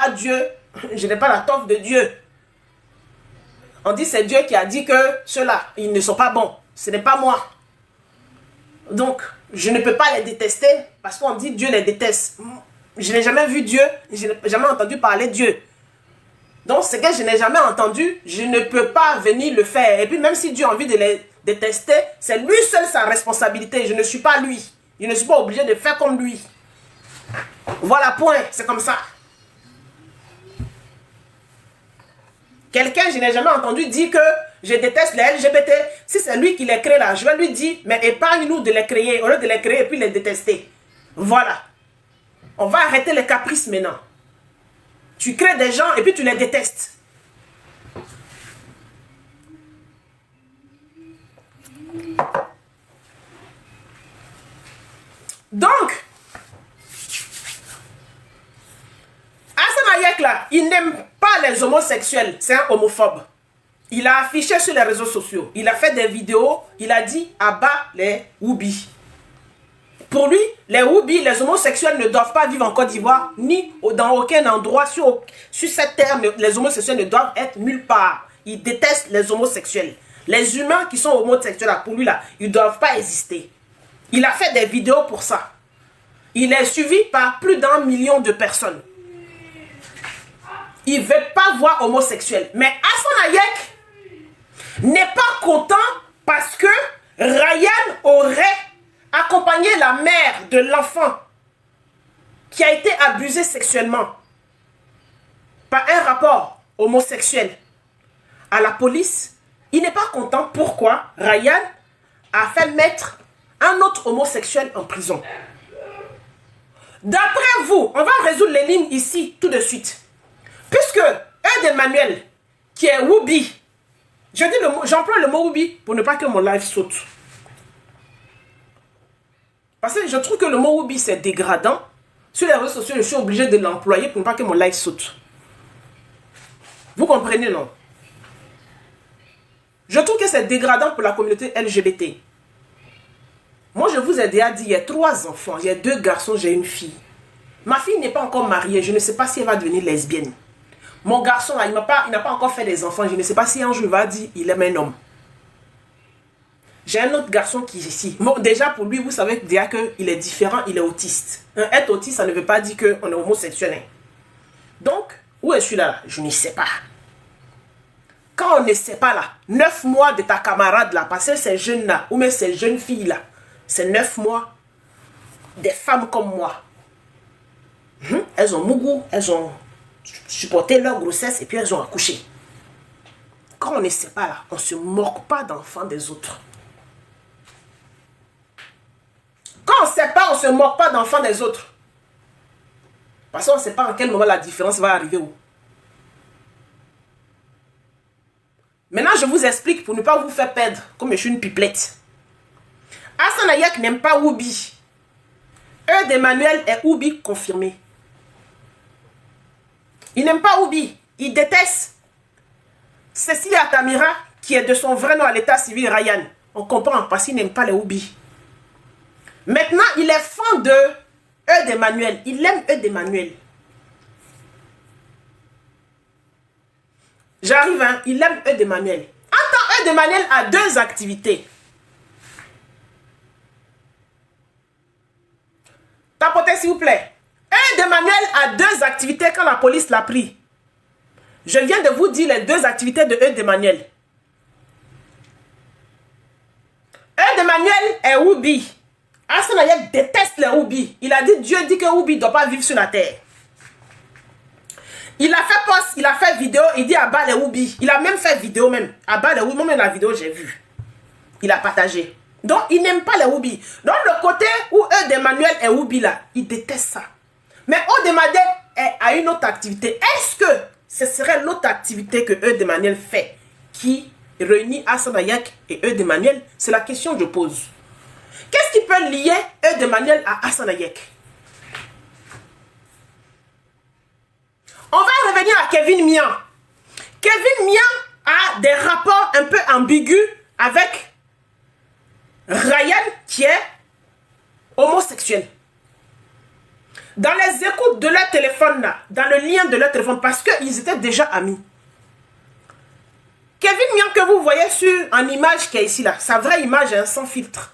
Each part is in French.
pas Dieu, je n'ai pas la toffe de Dieu. On dit c'est Dieu qui a dit que ceux-là, ils ne sont pas bons. Ce n'est pas moi. Donc, je ne peux pas les détester parce qu'on dit Dieu les déteste. Je n'ai jamais vu Dieu, je n'ai jamais entendu parler de Dieu. Donc, ce que je n'ai jamais entendu, je ne peux pas venir le faire. Et puis, même si Dieu a envie de les détester, c'est lui seul sa responsabilité. Je ne suis pas lui. Je ne suis pas obligé de faire comme lui. Voilà, point. C'est comme ça. Quelqu'un, je n'ai jamais entendu dire que je déteste les LGBT. Si c'est lui qui les crée là, je vais lui dire, mais épargne-nous de les créer, au lieu de les créer et puis les détester. Voilà. On va arrêter les caprices maintenant. Tu crées des gens et puis tu les détestes. Donc, Hassan Hayek là, il n'aime pas les homosexuels, c'est un homophobe. Il a affiché sur les réseaux sociaux, il a fait des vidéos, il a dit abat les Woubi. Pour lui, les Woubi, les homosexuels ne doivent pas vivre en Côte d'Ivoire, ni dans aucun endroit sur cette terre, les homosexuels ne doivent être nulle part. Il déteste les homosexuels. Les humains qui sont homosexuels, là, pour lui, là, ils ne doivent pas exister. Il a fait des vidéos pour ça. Il est suivi par plus d'1 million de personnes. Il ne veut pas voir homosexuel. Mais Hassan Hayek n'est pas content parce que Ryan aurait accompagné la mère de l'enfant qui a été abusé sexuellement par un rapport homosexuel à la police. Il n'est pas content pourquoi Ryan a fait mettre un autre homosexuel en prison. D'après vous, on va résoudre les lignes ici tout de suite. Puisque Eudes Emmanuel, qui est Woubi, j'emploie le mot Woubi pour ne pas que mon live saute. Parce que je trouve que le mot Woubi c'est dégradant. Sur les réseaux sociaux, je suis obligé de l'employer pour ne pas que mon live saute. Vous comprenez, non? Je trouve que c'est dégradant pour la communauté LGBT. Moi, je vous ai déjà dit, il y a 3 enfants, il y a 2 garçons, j'ai une fille. Ma fille n'est pas encore mariée, je ne sais pas si elle va devenir lesbienne. Mon garçon, là, il n'a pas encore fait des enfants, je ne sais pas si un jour il va dire il aime un homme. J'ai un autre garçon qui est ici. Bon, déjà, pour lui, vous savez déjà qu'il est différent, il est autiste. Être autiste, ça ne veut pas dire qu'on est homosexuel. Hein. Donc, où est celui-là? Je ne sais pas. Quand on ne sait pas là, 9 mois de ta camarade là, parce que ces jeunes-là, ou même ces jeunes filles-là, c'est 9 mois, des femmes comme moi. Elles ont mougou, elles ont supporté leur grossesse et puis elles ont accouché. Quand on ne sait pas là, on ne se moque pas d'enfants des autres. Quand on ne sait pas, on ne se moque pas d'enfants des autres. Parce qu'on ne sait pas en quel moment la différence va arriver où. Maintenant, je vous explique pour ne pas vous faire perdre, comme je suis une pipelette. Hassan Hayek n'aime pas Woubi. Eudes Emmanuel est Woubi confirmé. Il n'aime pas Woubi. Il déteste Cécilia Tamira, qui est de son vrai nom à l'état civil Ryan. On comprend parce qu'il n'aime pas les Woubi. Maintenant, il est fan de Eudes Emmanuel. Il aime Eudes Emmanuel. J'arrive, hein, il aime Eudes Emmanuel. Attends, Eudes Emmanuel a 2 activités. Tapotez s'il vous plaît. Eudes Emmanuel a 2 activités quand la police l'a pris. Je viens de vous dire les 2 activités de Eudes Emmanuel. Eudes Emmanuel est Woubi. Hassan Hayek déteste les Woubi. Il a dit, Dieu dit que Woubi ne doit pas vivre sur la terre. Il a fait post, il a fait vidéo, il dit abat les Woubi. Il a même fait vidéo même. Abat les Woubi, même la vidéo j'ai vu. Il a partagé. Donc il n'aime pas les Woubi. Donc le côté où Eudes Emmanuel est Woubi là, il déteste ça. Mais Eudes Emmanuel a une autre activité. Est-ce que ce serait l'autre activité que Eudes Emmanuel fait qui réunit Hassan Hayek et Eudes Emmanuel? C'est la question que je pose. Qu'est-ce qui peut lier Eudes Emmanuel à Hassan Hayek? On va revenir à Kevin Mian. Kevin Mian a des rapports un peu ambigus avec Ryan qui est homosexuel. Dans les écoutes de leur téléphone, là, dans le lien de leur téléphone, parce qu'ils étaient déjà amis. Kevin Mian que vous voyez en image qui est ici, là, sa vraie image, hein, sans filtre.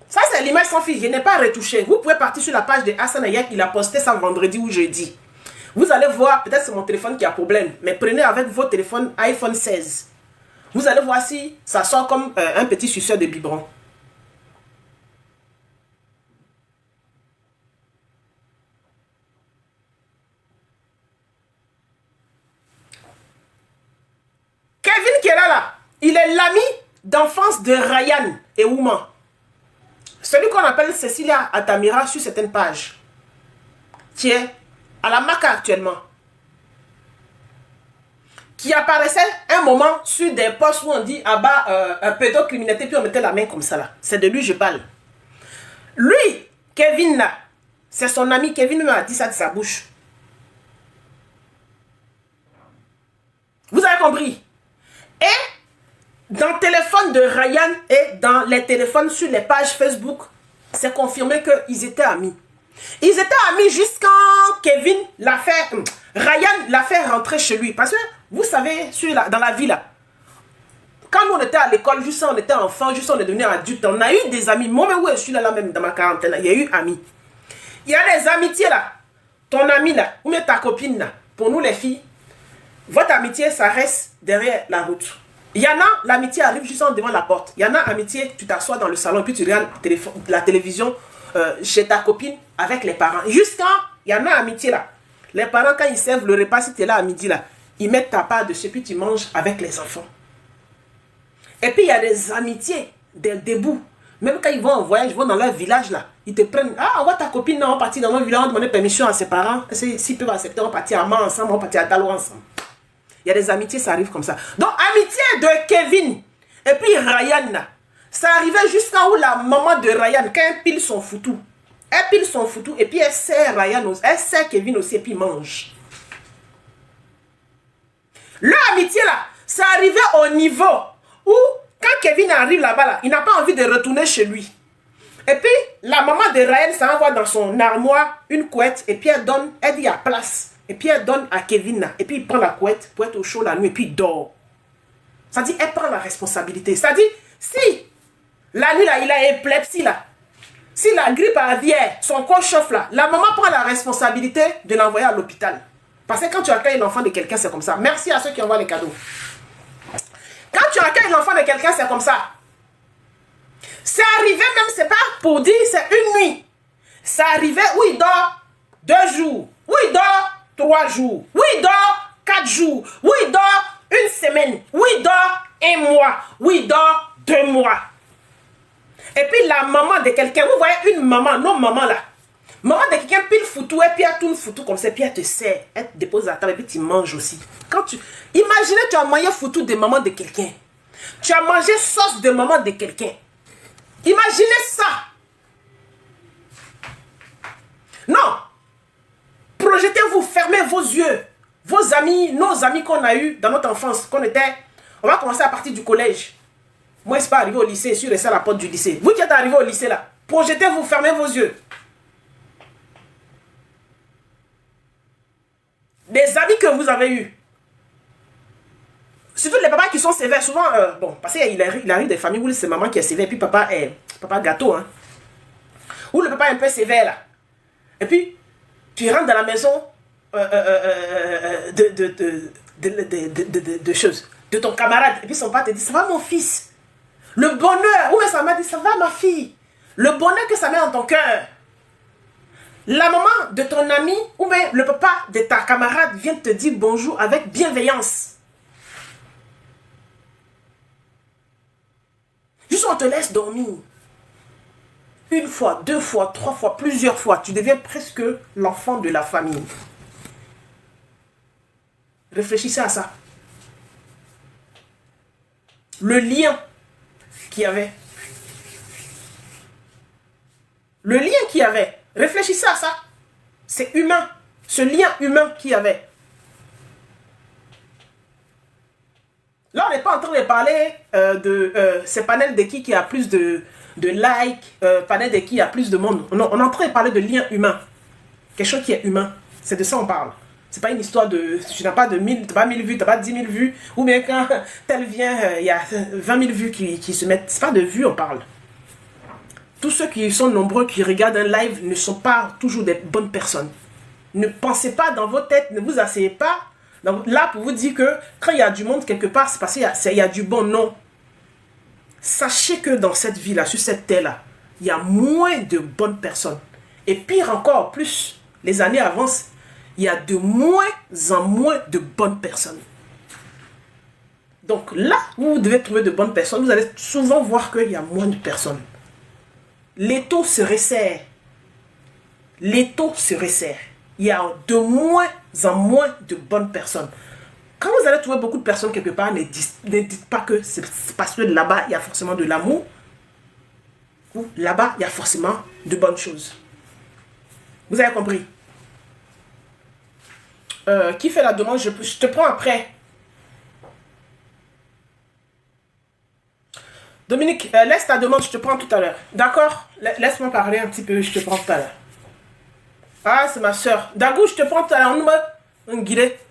Ça, c'est l'image sans filtre. Je n'ai pas retouché. Vous pouvez partir sur la page de Hassan Ayek. Il a posté ça vendredi ou jeudi. Vous allez voir, peut-être c'est mon téléphone qui a problème, mais prenez avec vos téléphones iPhone 16. Vous allez voir si ça sort comme un petit suceur de biberon. Kevin qui est là, il est l'ami d'enfance de Ryan et Ouman. Celui qu'on appelle Cecilia Atamira sur certaines pages, qui est à la Maca actuellement, qui apparaissait un moment sur des posts où on dit ah bah pédocriminalité, puis on mettait la main comme ça là. C'est de lui je parle. Lui, Kevin là, c'est son ami. Kevin lui a dit ça de sa bouche. Vous avez compris? Et dans le téléphone de Ryan et dans les téléphones sur les pages Facebook, c'est confirmé qu'ils étaient amis. Ils étaient amis jusqu'à Kevin l'a fait, Ryan l'a fait rentrer chez lui. Parce que, vous savez, dans la vie là, quand on était à l'école, juste on était enfant, juste on est devenu adulte, on a eu des amis. Moi, mais ouais, je suis là même dans ma quarantaine, il y a eu amis. Il y a des amitiés là, ton ami là, ou même ta copine là, pour nous les filles, votre amitié, ça reste derrière la route. Il y en a, l'amitié arrive juste devant la porte. Il y en a, amitié, tu t'assois dans le salon et puis tu regardes la télévision chez ta copine avec les parents. Jusqu'à, il y en a, amitié là. Les parents, quand ils servent le repas, si tu es là à midi là, ils mettent ta part dessus puis tu manges avec les enfants. Et puis il y a des amitiés, des débuts. Même quand ils vont en voyage, ils vont dans leur village là, ils te prennent. Ah, on voit ta copine, non, on partit dans notre village, on demande permission à ses parents. S'ils peuvent accepter, on partit à Mans ensemble, on partit à Dalo ensemble. Il y a des amitiés, ça arrive comme ça. Donc, amitié de Kevin et puis Ryan, ça arrivait jusqu'à où la maman de Ryan, quand elle pile son foutou, et puis elle sert Ryan aussi, elle sert Kevin aussi et puis mange. Leur amitié là, ça arrivait au niveau où, quand Kevin arrive là-bas, là, il n'a pas envie de retourner chez lui. Et puis, la maman de Ryan, ça envoie dans son armoire une couette et puis elle dit à place. Et puis elle donne à Kevin là. Et puis il prend la couette pour être au chaud la nuit et puis il dort. Ça dit, elle prend la responsabilité. Ça dit, si la nuit là, il a épilepsie là. Si la grippe aviaire, son corps chauffe là, la maman prend la responsabilité de l'envoyer à l'hôpital. Parce que quand tu accueilles l'enfant de quelqu'un, c'est comme ça. Merci à ceux qui envoient les cadeaux. Quand tu accueilles l'enfant de quelqu'un, c'est comme ça. C'est arrivé même, c'est pas pour dire, c'est une nuit. C'est arrivé où il dort 2 jours. Où il dort 3 jours. Où il dort 4 jours. Où il dort 1 semaine. Où il dort 1 mois. Où il dort 2 mois. Et puis la maman de quelqu'un, vous voyez une maman, non maman là. Maman de quelqu'un pile foutou et puis elle tourne foutou comme ça, puis elle te sert. Elle te dépose à table et puis tu manges aussi. Imaginez tu as mangé foutou de maman de quelqu'un. Tu as mangé sauce de maman de quelqu'un. Imaginez ça. Non. Projetez-vous, fermez vos yeux. Vos amis, nos amis qu'on a eus dans notre enfance, on va commencer à partir du collège. Moi, je ne suis pas arrivé au lycée, je suis resté à la porte du lycée. Vous qui êtes arrivé au lycée là, projetez-vous, fermez vos yeux. Des amis que vous avez eus. Surtout les papas qui sont sévères, souvent, bon, parce qu'il arrive des familles où c'est maman qui est sévère, et puis papa gâteau, hein. Où le papa est un peu sévère là. Et puis, tu rentres dans la maison de choses, de ton camarade, et puis son père te dit, ça va mon fils. Le bonheur, où sa mère dit, ça va ma fille. Le bonheur que ça met dans ton cœur. La maman de ton ami, ou bien le papa de ta camarade vient te dire bonjour avec bienveillance. Juste on te laisse dormir. 1 fois, 2 fois, 3 fois, plusieurs fois, tu deviens presque l'enfant de la famille. Réfléchissez à ça. Le lien qu'il y avait. Le lien qu'il y avait. Réfléchissez à ça. C'est humain. Ce lien humain qu'il y avait. Là, on n'est pas en train de parler de ces panels de qui a plus de likes, panel de qui a plus de monde. On est en train de parler de lien humain. quelque chose qui est humain. C'est de ça on parle. C'est pas une histoire de... Tu n'as pas de 1000, tu n'as pas 1000 vues, tu n'as pas 10 000 vues. Ou bien quand tel vient, il y a 20 000 vues qui se mettent. C'est pas de vues, on parle. Tous ceux qui sont nombreux, qui regardent un live, ne sont pas toujours des bonnes personnes. Ne pensez pas dans vos têtes, ne vous asseyez pas là pour vous dire que quand il y a du monde quelque part, c'est parce qu'il y a du bon. Non. Sachez que dans cette vie-là, sur cette terre-là, il y a moins de bonnes personnes. Et pire encore, plus les années avancent, il y a de moins en moins de bonnes personnes. Donc là où vous devez trouver de bonnes personnes, vous allez souvent voir qu'il y a moins de personnes. L'étau se resserre. L'étau se resserre. Il y a de moins en moins de bonnes personnes. Quand vous allez trouver beaucoup de personnes quelque part, ne dites pas que c'est parce que là-bas, il y a forcément de l'amour. Ou là-bas, il y a forcément de bonnes choses. Vous avez compris? Qui fait la demande? Je te prends après. Dominique, laisse ta demande, je te prends tout à l'heure. D'accord? Laisse-moi parler un petit peu, je te prends tout à l'heure. Ah, c'est ma soeur. Dagou, je te prends tout à l'heure.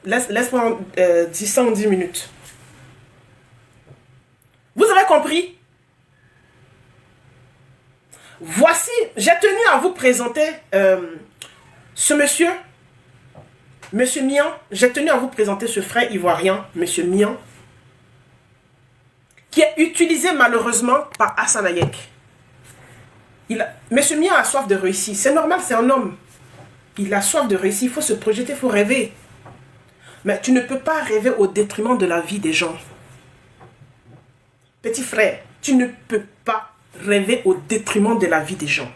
Laisse-moi 10 minutes. Vous avez compris? Voici, j'ai tenu à vous présenter ce monsieur. Monsieur Mian, j'ai tenu à vous présenter ce frère ivoirien, Monsieur Mian, qui est utilisé malheureusement par Hassan Hayek. Monsieur Mian a soif de réussir. C'est normal, c'est un homme. Il a soif de réussir, il faut se projeter, il faut rêver. Mais tu ne peux pas rêver au détriment de la vie des gens. Petit frère, tu ne peux pas rêver au détriment de la vie des gens.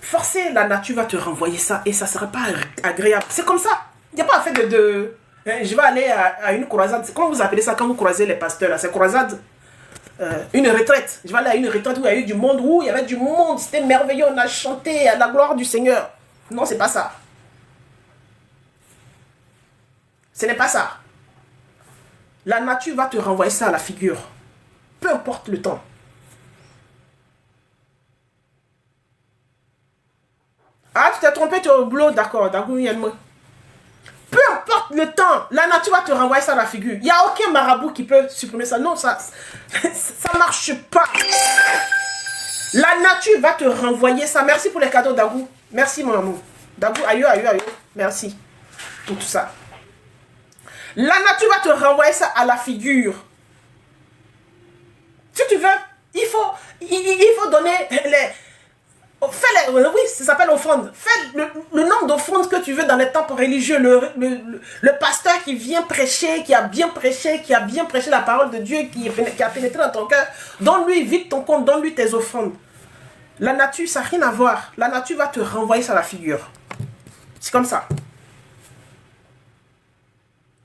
Forcer, la nature va te renvoyer ça et ça ne sera pas agréable. C'est comme ça. Il n'y a pas fait de je vais aller à une croisade. Comment vous appelez ça quand vous croisez les pasteurs là? C'est croisade. Une retraite. Je vais aller à une retraite où il y a eu du monde, où il y avait du monde. C'était merveilleux, on a chanté à la gloire du Seigneur. Non, c'est pas ça. Ce n'est pas ça. La nature va te renvoyer ça à la figure. Peu importe le temps. Ah, tu t'es trompé, tu es au boulot, d'accord. Peu importe le temps, la nature va te renvoyer ça à la figure. Il n'y a aucun marabout qui peut supprimer ça. Non, ça ne marche pas. La nature va te renvoyer ça. Merci pour les cadeaux, Dagou. Merci, mon amour. Dagou, aïe. Merci pour tout ça. La nature va te renvoyer ça à la figure. Si tu veux, il faut donner oui, ça s'appelle offrande. Fais le nombre d'offrandes que tu veux dans les temples religieux. Le pasteur qui vient prêcher, qui a bien prêché la parole de Dieu, qui a pénétré dans ton cœur, donne-lui vite ton compte, donne-lui tes offrandes. La nature, ça n'a rien à voir. La nature va te renvoyer ça à la figure. C'est comme ça.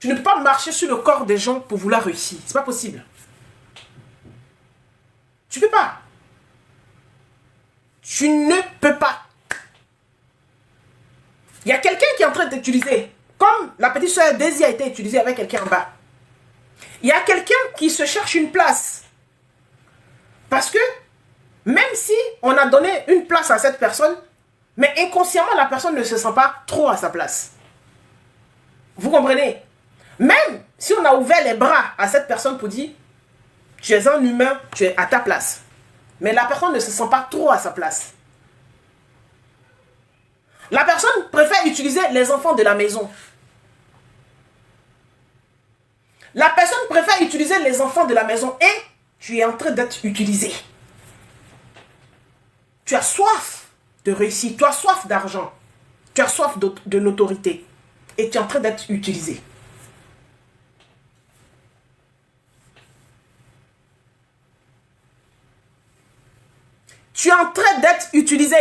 Tu ne peux pas marcher sur le corps des gens pour vouloir réussir. C'est pas possible. Tu ne peux pas. Tu ne peux pas. Il y a quelqu'un qui est en train d'utiliser, comme la petite soeur Daisy a été utilisée avec quelqu'un en bas. Il y a quelqu'un qui se cherche une place. Parce que, même si on a donné une place à cette personne, mais inconsciemment, la personne ne se sent pas trop à sa place. Vous comprenez? Même si on a ouvert les bras à cette personne pour dire, tu es un humain, tu es à ta place. Mais la personne ne se sent pas trop à sa place. La personne préfère utiliser les enfants de la maison. La personne préfère utiliser les enfants de la maison et tu es en train d'être utilisé. Tu as soif de réussir, tu as soif d'argent, tu as soif de notoriété et tu es en train d'être utilisé. Tu es en train d'être utilisé.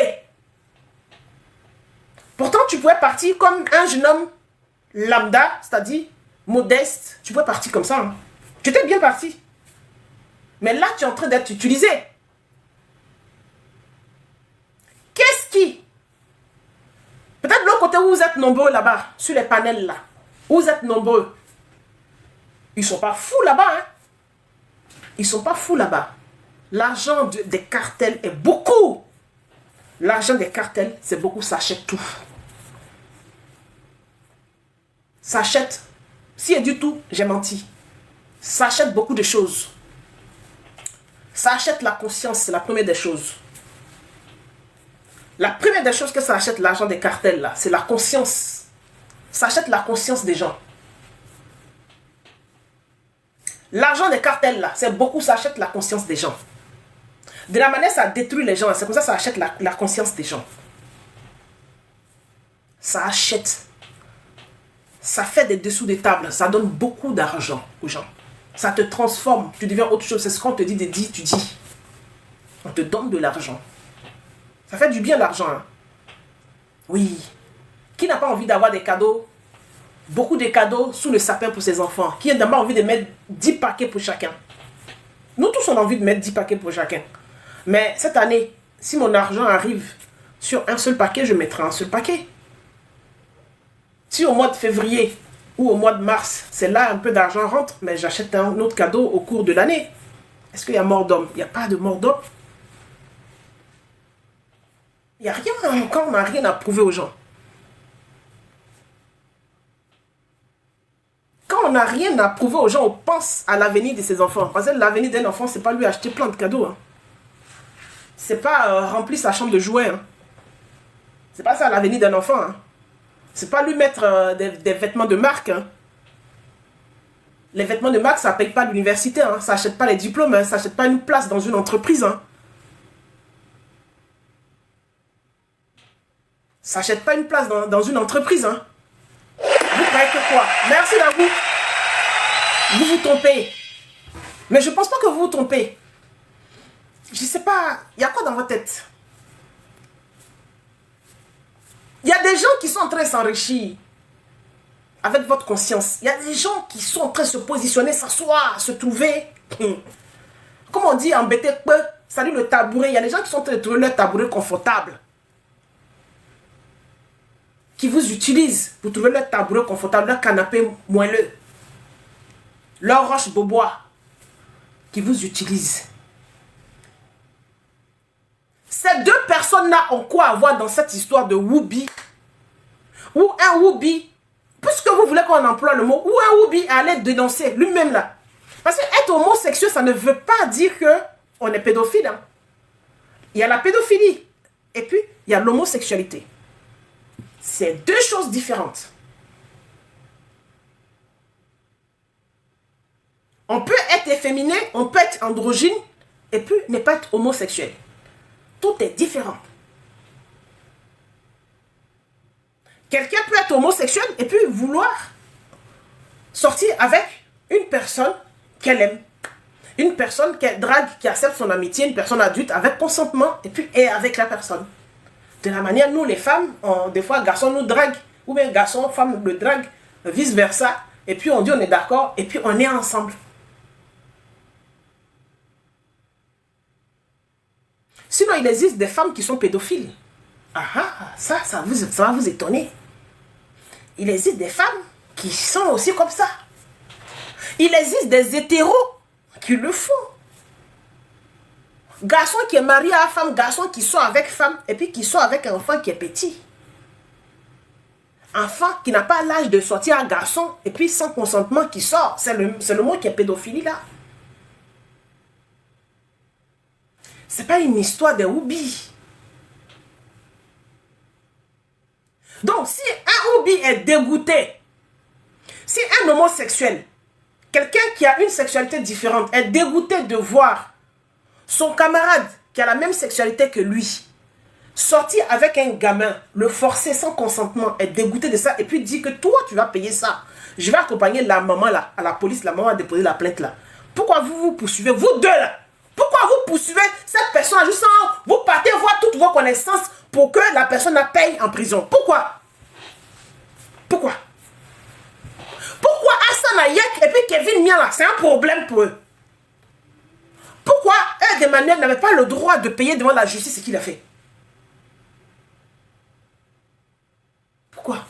Pourtant, tu pouvais partir comme un jeune homme lambda, c'est-à-dire modeste. Tu pouvais partir comme ça. Hein. Tu étais bien parti. Mais là, tu es en train d'être utilisé. Qu'est-ce qui... Peut-être de l'autre côté où vous êtes nombreux là-bas, sur les panels là, où vous êtes nombreux. Ils ne sont pas fous là-bas. Hein? Ils ne sont pas fous là-bas. L'argent des cartels est beaucoup. L'argent des cartels, c'est beaucoup, ça achète tout. Ça achète, si elle dit tout, j'ai menti. Ça achète beaucoup de choses. Ça achète la conscience, c'est la première des choses. La première des choses que ça achète, l'argent des cartels, là, c'est la conscience. Ça achète la conscience des gens. L'argent des cartels, là, c'est beaucoup, ça achète la conscience des gens. De la manière, ça détruit les gens. C'est comme ça, ça achète la conscience des gens. Ça achète. Ça fait des dessous des tables. Ça donne beaucoup d'argent aux gens. Ça te transforme. Tu deviens autre chose. C'est ce qu'on te dit de dire, tu dis. On te donne de l'argent. Ça fait du bien l'argent. Hein? Oui. Qui n'a pas envie d'avoir des cadeaux? Beaucoup de cadeaux sous le sapin pour ses enfants. Qui n'a pas envie de mettre 10 paquets pour chacun? Nous tous, on a envie de mettre 10 paquets pour chacun. Mais cette année, si mon argent arrive sur un seul paquet, je mettrai un seul paquet. Si au mois de février ou au mois de mars, c'est là un peu d'argent rentre, mais j'achète un autre cadeau au cours de l'année. Est-ce qu'il y a mort d'homme? Il n'y a pas de mort d'homme. Il n'y a rien encore, on n'a rien à prouver aux gens. Quand on n'a rien à prouver aux gens, on pense à l'avenir de ses enfants. Parce que l'avenir d'un enfant, c'est pas lui acheter plein de cadeaux. Hein. C'est pas remplir sa chambre de jouets. Hein. C'est pas ça l'avenir d'un enfant. Hein. C'est pas lui mettre des vêtements de marque. Hein. Les vêtements de marque, ça ne paye pas l'université. Hein. Ça n'achète pas les diplômes. Hein. Ça n'achète pas une place dans une entreprise. Hein. Ça n'achète pas une place dans une entreprise. Hein. Vous croyez que quoi? Merci à vous. Vous vous trompez. Mais je ne pense pas que vous vous trompez. Je ne sais pas. Il y a quoi dans votre tête? Il y a des gens qui sont en train de s'enrichir avec votre conscience. Il y a des gens qui sont en train de se positionner, s'asseoir, se trouver. Comme on dit, embêter peu. Salut le tabouret. Il y a des gens qui sont en train de trouver leur tabouret confortable. Qui vous utilisent pour trouver leur tabouret confortable, leur canapé moelleux. Leur roche bobois. Qui vous utilisent. Ces deux personnes-là ont quoi avoir dans cette histoire de Whoopi? Ou un Whoopi, puisque vous voulez qu'on emploie le mot, ou un Whoopi allait dénoncer lui-même là. Parce que être homosexuel, ça ne veut pas dire qu'on est pédophile. Hein. Il y a la pédophilie et puis il y a l'homosexualité. C'est deux choses différentes. On peut être efféminé, on peut être androgyne et puis ne pas être homosexuel. Tout est différent. Quelqu'un peut être homosexuel et puis vouloir sortir avec une personne qu'elle aime. Une personne qu'elle drague, qui accepte son amitié, une personne adulte avec consentement et puis est avec la personne. De la manière, nous les femmes, des fois, garçons nous draguent, ou bien garçons, femmes le draguent, vice versa. Et puis on dit on est d'accord et puis on est ensemble. Sinon, il existe des femmes qui sont pédophiles. Ça va vous étonner. Il existe des femmes qui sont aussi comme ça. Il existe des hétéros qui le font. Garçons qui est marié à femme, garçons qui sont avec femme, et puis qui sont avec un enfant qui est petit. Enfant qui n'a pas l'âge de sortir un garçon, et puis sans consentement qui sort. C'est le mot qui est pédophilie là. C'est pas une histoire de Whoopi. Donc, si un Whoopi est dégoûté, si un homosexuel, quelqu'un qui a une sexualité différente, est dégoûté de voir son camarade qui a la même sexualité que lui sortir avec un gamin, le forcer sans consentement, est dégoûté de ça et puis dit que toi, tu vas payer ça. Je vais accompagner la maman là, à la police, la maman a déposé la plainte là. Pourquoi vous poursuivez, vous deux là? Pourquoi vous poursuivez cette personne juste en... Vous partez voir toutes vos connaissances pour que la personne la paye en prison. Pourquoi? Pourquoi? Pourquoi Hassan Ayek et puis Kevin Miala, c'est un problème pour eux? Pourquoi Ed Emmanuel n'avait pas le droit de payer devant la justice ce qu'il a fait? Pourquoi?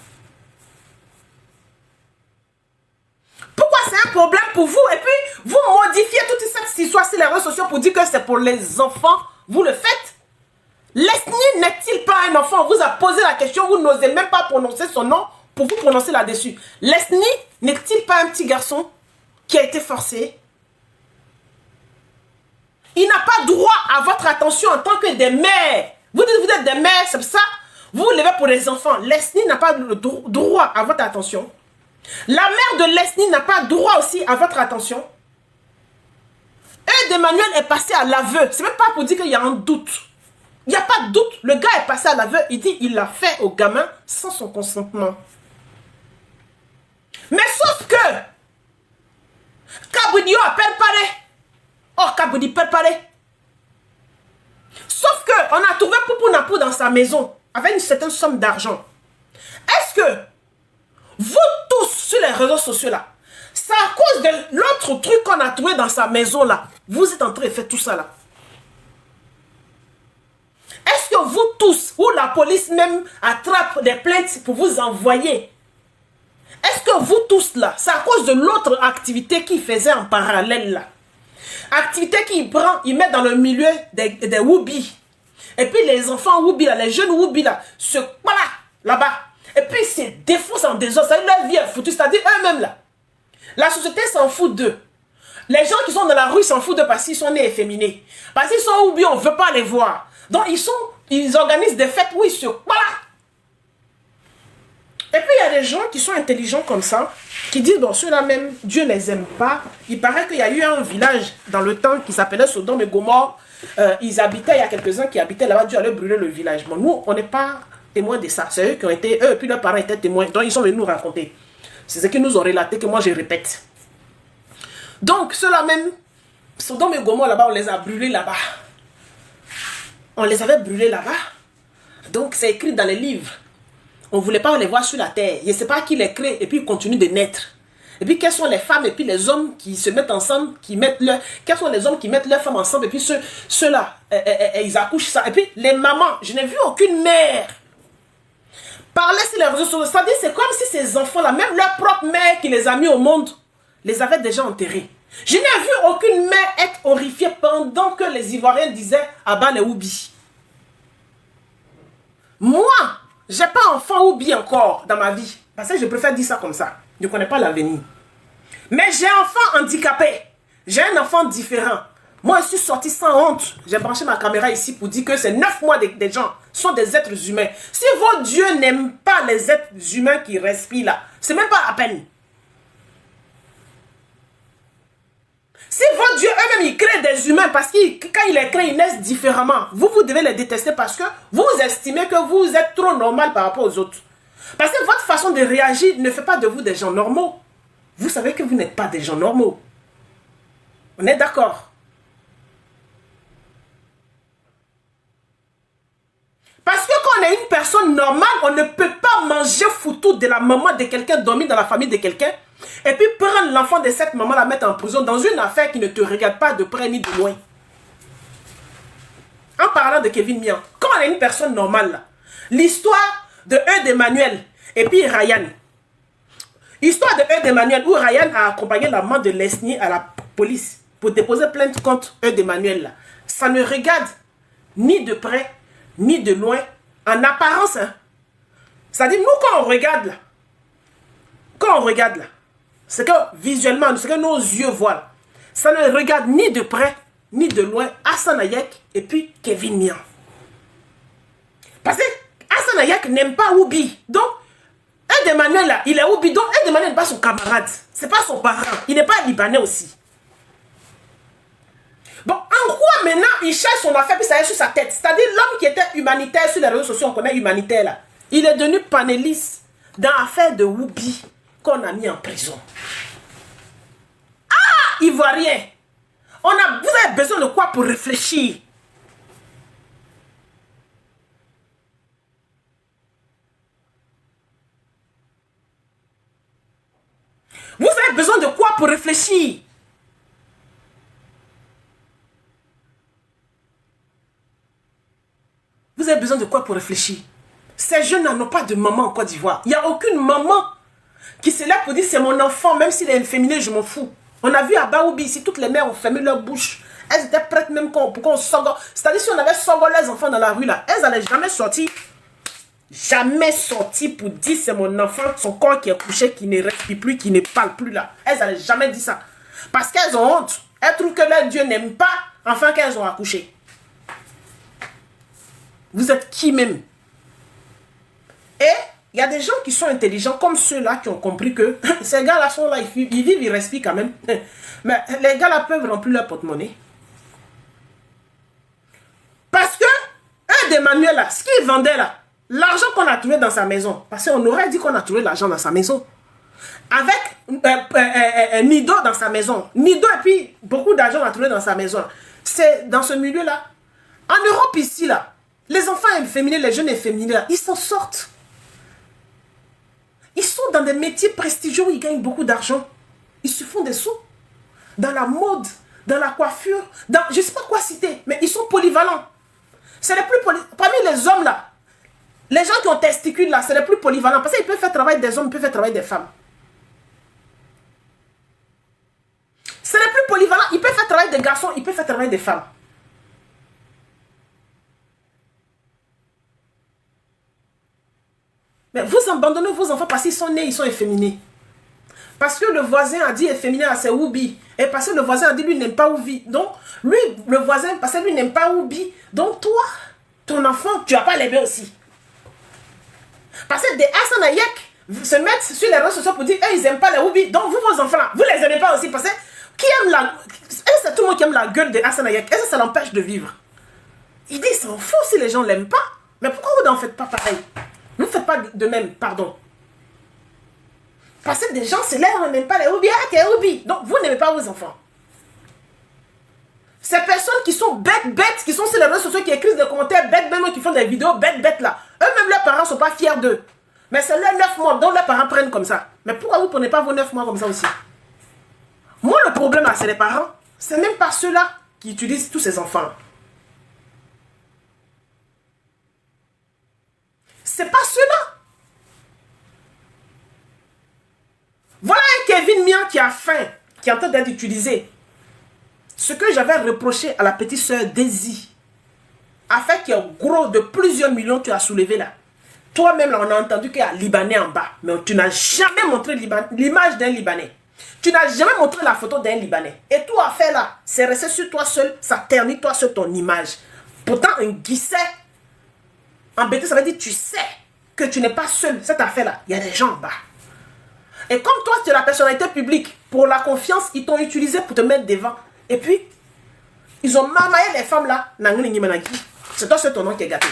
Pourquoi c'est un problème pour vous et puis vous modifiez toute cette histoire sur les réseaux sociaux pour dire que c'est pour les enfants? Vous le faites? Laisse-ni net. un enfant, on vous a posé la question, vous n'osez même pas prononcer son nom pour vous prononcer là-dessus. Leslie n'est-il pas un petit garçon qui a été forcé? Il n'a pas droit à votre attention en tant que des mères. Vous dites vous êtes des mères, c'est ça? Vous vous levez pour les enfants. Leslie n'a pas le droit à votre attention. La mère de Leslie n'a pas droit aussi à votre attention. Emmanuel est passé à l'aveu. C'est même pas pour dire qu'il y a un doute. Il n'y a pas de doute. Le gars est passé à l'aveu. Il dit il l'a fait au gamin sans son consentement. Mais sauf que Kaboudio a préparé. Oh, Kaboudi préparé. Sauf que on a trouvé Poupou Napou dans sa maison avec une certaine somme d'argent. Est-ce que vous tous sur les réseaux sociaux là, c'est à cause de l'autre truc qu'on a trouvé dans sa maison là, vous êtes en train de faire tout ça là? Est-ce que vous tous, ou la police même attrape des plaintes pour vous envoyer? Est-ce que vous tous là, c'est à cause de l'autre activité qu'il faisait en parallèle là? Activité qu'il prend, il met dans le milieu des Woubi. Et puis les enfants Woubi là, les jeunes Woubi là, se voilà là-bas. Et puis ils se défoncent en désordre. Ça, leur vie est foutue, c'est-à-dire eux-mêmes là. La société s'en fout d'eux. Les gens qui sont dans la rue s'en foutent d'eux parce qu'ils sont nés efféminés. Parce qu'ils sont Woubi, on ne veut pas les voir. Donc ils organisent des fêtes où ils se voilà. Et puis il y a des gens qui sont intelligents comme ça, qui disent, bon, ceux-là même, Dieu ne les aime pas. Il paraît qu'il y a eu un village dans le temps qui s'appelait Sodome et Gomorrhe. Ils habitaient, il y a quelques-uns qui habitaient là-bas, Dieu allait brûler le village. Bon, nous, on n'est pas témoins de ça. C'est eux qui ont été, eux, puis leurs parents étaient témoins. Donc ils sont venus nous raconter. C'est ce qu'ils nous ont relaté que moi je répète. Donc ceux-là même, Sodome et Gomorrhe là-bas, on les a brûlés là-bas. On les avait brûlés là-bas. Donc c'est écrit dans les livres. On ne voulait pas les voir sur la terre. Je ne sais pas qui les crée et puis ils continuent de naître. Et puis quelles sont les femmes et puis les hommes qui se mettent ensemble, qui mettent leur... Quels sont les hommes qui mettent leurs femmes ensemble et puis ceux-là, ils accouchent ça. Et puis les mamans, je n'ai vu aucune mère parler sur les réseaux sociaux. C'est-à-dire c'est comme si ces enfants-là, même leur propre mère qui les a mis au monde, les avait déjà enterrés. Je n'ai vu aucune mère être horrifiée pendant que les Ivoiriens disaient « Abba les Oubi ». Moi, j'ai pas enfant Oubi encore dans ma vie. Parce que je préfère dire ça comme ça. Je ne connais pas l'avenir. Mais j'ai un enfant handicapé. J'ai un enfant différent. Moi, je suis sorti sans honte. J'ai branché ma caméra ici pour dire que ces 9 mois des gens sont des êtres humains. Si vos dieux n'aiment pas les êtres humains qui respirent là, c'est même pas à peine. Si vos dieux eux-mêmes, ils créent des humains parce que quand ils les créent, ils naissent différemment. Vous devez les détester parce que vous estimez que vous êtes trop normal par rapport aux autres. Parce que votre façon de réagir ne fait pas de vous des gens normaux. Vous savez que vous n'êtes pas des gens normaux. On est d'accord? Parce que quand on est une personne normale, on ne peut pas manger foutu de la maman de quelqu'un, dormir dans la famille de quelqu'un, et puis prendre l'enfant de cette maman, la mettre en prison dans une affaire qui ne te regarde pas de près ni de loin. En parlant de Kevin Mian, quand on est une personne normale, l'histoire de Eudes Emmanuel et puis Ryan. Histoire de Eudes Emmanuel où Ryan a accompagné la maman de Leslie à la police pour déposer plainte contre Eudes Emmanuel. Ça ne regarde ni de près ni de loin en apparence. Hein. C'est-à-dire, nous, quand on regarde là, c'est que visuellement, c'est que nos yeux voient. Ça ne regarde ni de près ni de loin Hassan Ayek et puis Kevin Mian. Parce que Hassan Ayek n'aime pas Oubi. Donc, Eudes Emmanuel là, il est Oubi. Donc, Eudes Emmanuel n'est pas son camarade. C'est pas son parent. Il n'est pas libanais aussi. Bon, en quoi maintenant il cherche son affaire puis ça est sur sa tête? C'est-à-dire l'homme qui était humanitaire sur les réseaux sociaux, on connaît humanitaire là. Il est devenu panéliste dans l'affaire de Oubi qu'on a mis en prison. Ah, Ivoirien, vous avez besoin de quoi pour réfléchir? Vous avez besoin de quoi pour réfléchir? Vous avez besoin de quoi pour réfléchir? Ces jeunes n'ont pas de maman en Côte d'Ivoire. Il n'y a aucune maman qui se lève pour dire c'est mon enfant, même s'il est féminin, je m'en fous. On a vu à Baoubi ici, toutes les mères ont fermé leur bouche. Elles étaient prêtes même pour qu'on sorte. C'est-à-dire si on avait sorti leurs enfants dans la rue là, elles n'allaient jamais sortir jamais sorti pour dire c'est mon enfant, son corps qui est couché, qui ne respire plus, qui ne parle plus là. Elles n'avaient jamais dit ça. Parce qu'elles ont honte. Elles trouvent que leur Dieu n'aime pas enfin qu'elles ont accouché. Vous êtes qui même? Et il y a des gens qui sont intelligents comme ceux-là qui ont compris que ces gars-là sont là, ils vivent, ils respirent quand même. Mais les gars-là peuvent remplir leur porte-monnaie. Parce que un des manuels là, ce qu'il vendait là, l'argent qu'on a trouvé dans sa maison, parce qu'on aurait dit qu'on a trouvé l'argent dans sa maison, avec Nido dans sa maison, Nido et puis beaucoup d'argent a trouvé dans sa maison, c'est dans ce milieu là. En Europe ici là, les enfants féminins, les jeunes féminins là, ils s'en sortent. Ils sont dans des métiers prestigieux où ils gagnent beaucoup d'argent. Ils se font des sous. Dans la mode, dans la coiffure, dans je ne sais pas quoi citer, mais ils sont polyvalents. C'est les plus parmi les hommes là, les gens qui ont testicules là, c'est les plus polyvalents. Parce qu'ils peuvent faire travailler des hommes, ils peuvent faire travailler des femmes. C'est les plus polyvalents. Ils peuvent faire travailler des garçons, ils peuvent faire travailler des femmes. Mais vous abandonnez vos enfants parce qu'ils sont nés, ils sont efféminés. Parce que le voisin a dit efféminé à ses Oubi. Et parce que le voisin a dit lui n'aime pas Oubi. Donc, lui, le voisin, parce que lui n'aime pas Oubi. Donc, toi, ton enfant, tu n'as pas l'aimer aussi. Parce que des Hassan Hayek se mettent sur les réseaux sociaux pour dire ils n'aiment pas les Oubi. Donc, vous, vos enfants, vous ne les aimez pas aussi. Parce que qui aime la. C'est tout le monde qui aime la gueule de Hassan Hayek. Et ça l'empêche de vivre. Il dit, s'en fout si les gens ne l'aiment pas. Mais pourquoi vous n'en faites pas pareil? Vous ne faites pas de même, pardon. Parce que des gens, c'est là, on n'aime pas les Oubi. Ah, t'es Oubi. Donc, vous n'aimez pas vos enfants. Ces personnes qui sont bêtes, qui sont sur les réseaux sociaux, qui écrivent des commentaires bêtes, même qui font des vidéos bêtes là. Eux-mêmes, leurs parents ne sont pas fiers d'eux. Mais c'est leurs 9 mois, dont leurs parents prennent comme ça. Mais pourquoi vous ne prenez pas vos 9 mois comme ça aussi? Moi, le problème, là, c'est les parents. C'est même pas ceux-là qui utilisent tous ces enfants. C'est pas ceux-là. Voilà un Kevin Mian qui a faim, qui est en train d'être utilisé. Ce que j'avais reproché à la petite sœur Daisy, afin qu'il y ait gros de plusieurs millions tu as soulevé là. Toi-même, là, on a entendu qu'il y a un Libanais en bas, mais tu n'as jamais montré l'image d'un Libanais. Tu n'as jamais montré la photo d'un Libanais. Et tout à fait là, c'est resté sur toi seul, ça ternit toi sur ton image. Pourtant, un guisset embêté, ça veut dire tu sais que tu n'es pas seul. Cette affaire-là, il y a des gens en bas. Et comme toi, tu es la personnalité publique, pour la confiance, ils t'ont utilisé pour te mettre devant. Et puis, ils ont marmaillé les femmes là. C'est toi, c'est ton nom qui est gâté.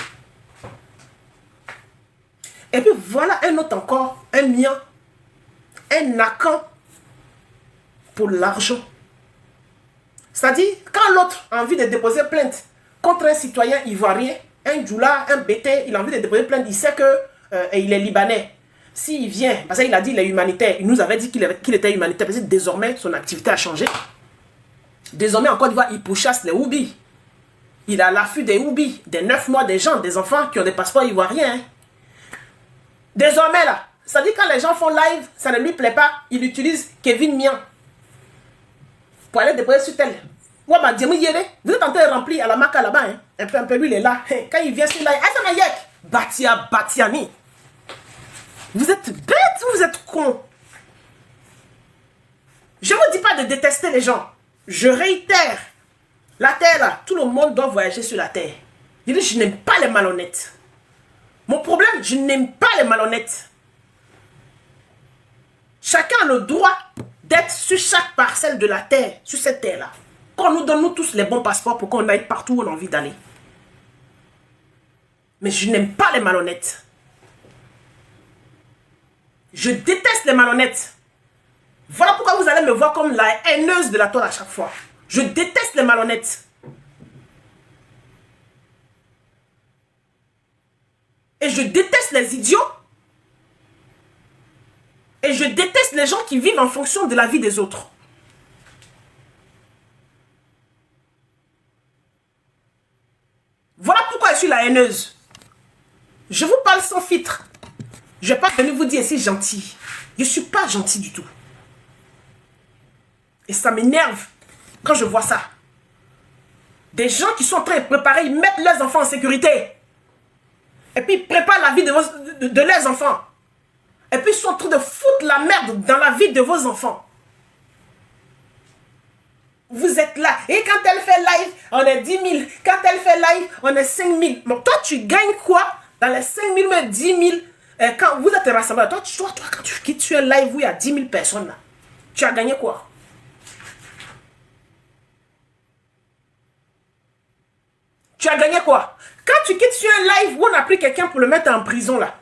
Et puis voilà un autre encore, un mien, un nacan pour l'argent. C'est-à-dire, quand l'autre a envie de déposer plainte contre un citoyen ivoirien, un djoula, un bété, il a envie de déposer plainte, il sait qu'il est libanais. S'il vient, parce qu'il a dit qu'il est humanitaire, il nous avait dit qu'il était humanitaire, parce que désormais, son activité a changé. Désormais, en Côte d'Ivoire, il pourchasse les Oubi. Il a l'affût des Oubi, des 9 mois des gens, des enfants qui ont des passeports ivoiriens. Hein. Désormais, là, ça dit quand les gens font live, ça ne lui plaît pas, il utilise Kevin Mian pour aller déposer sur tel. Vous êtes en train de remplir à la maca là-bas. Hein. Un peu, lui, il est là. Quand il vient sur live, Batia Batiani. Vous êtes bêtes ou vous êtes cons? Je ne vous dis pas de détester les gens. Je réitère. La terre là, tout le monde doit voyager sur la terre. Je n'aime pas les malhonnêtes. Mon problème, je n'aime pas les malhonnêtes. Chacun a le droit d'être sur chaque parcelle de la terre, sur cette terre-là. Qu'on nous donne nous tous les bons passeports pour qu'on aille partout où on a envie d'aller. Mais je n'aime pas les malhonnêtes. Je déteste les malhonnêtes. Voilà pourquoi vous allez me voir comme la haineuse de la toile à chaque fois. Je déteste les malhonnêtes. Et je déteste les idiots. Et je déteste les gens qui vivent en fonction de la vie des autres. Voilà pourquoi je suis la haineuse. Je vous parle sans filtre. Je ne vais pas venir vous dire c'est gentil. Je ne suis pas gentil du tout. Et ça m'énerve quand je vois ça. Des gens qui sont en train de préparer, ils mettent leurs enfants en sécurité. Et puis ils préparent la vie de leurs enfants. Et puis ils sont en train de foutre la merde dans la vie de vos enfants. Vous êtes là. Et quand elle fait live, on est 10 000. Quand elle fait live, on est 5 000. Bon, toi, tu gagnes quoi dans les 5 000, mais 10 000 quand vous êtes rassemblés, toi, quand tu quittes sur un live où il y a 10 000 personnes là, tu as gagné quoi? Tu as gagné quoi? Quand tu quittes sur un live où on a pris quelqu'un pour le mettre en prison là,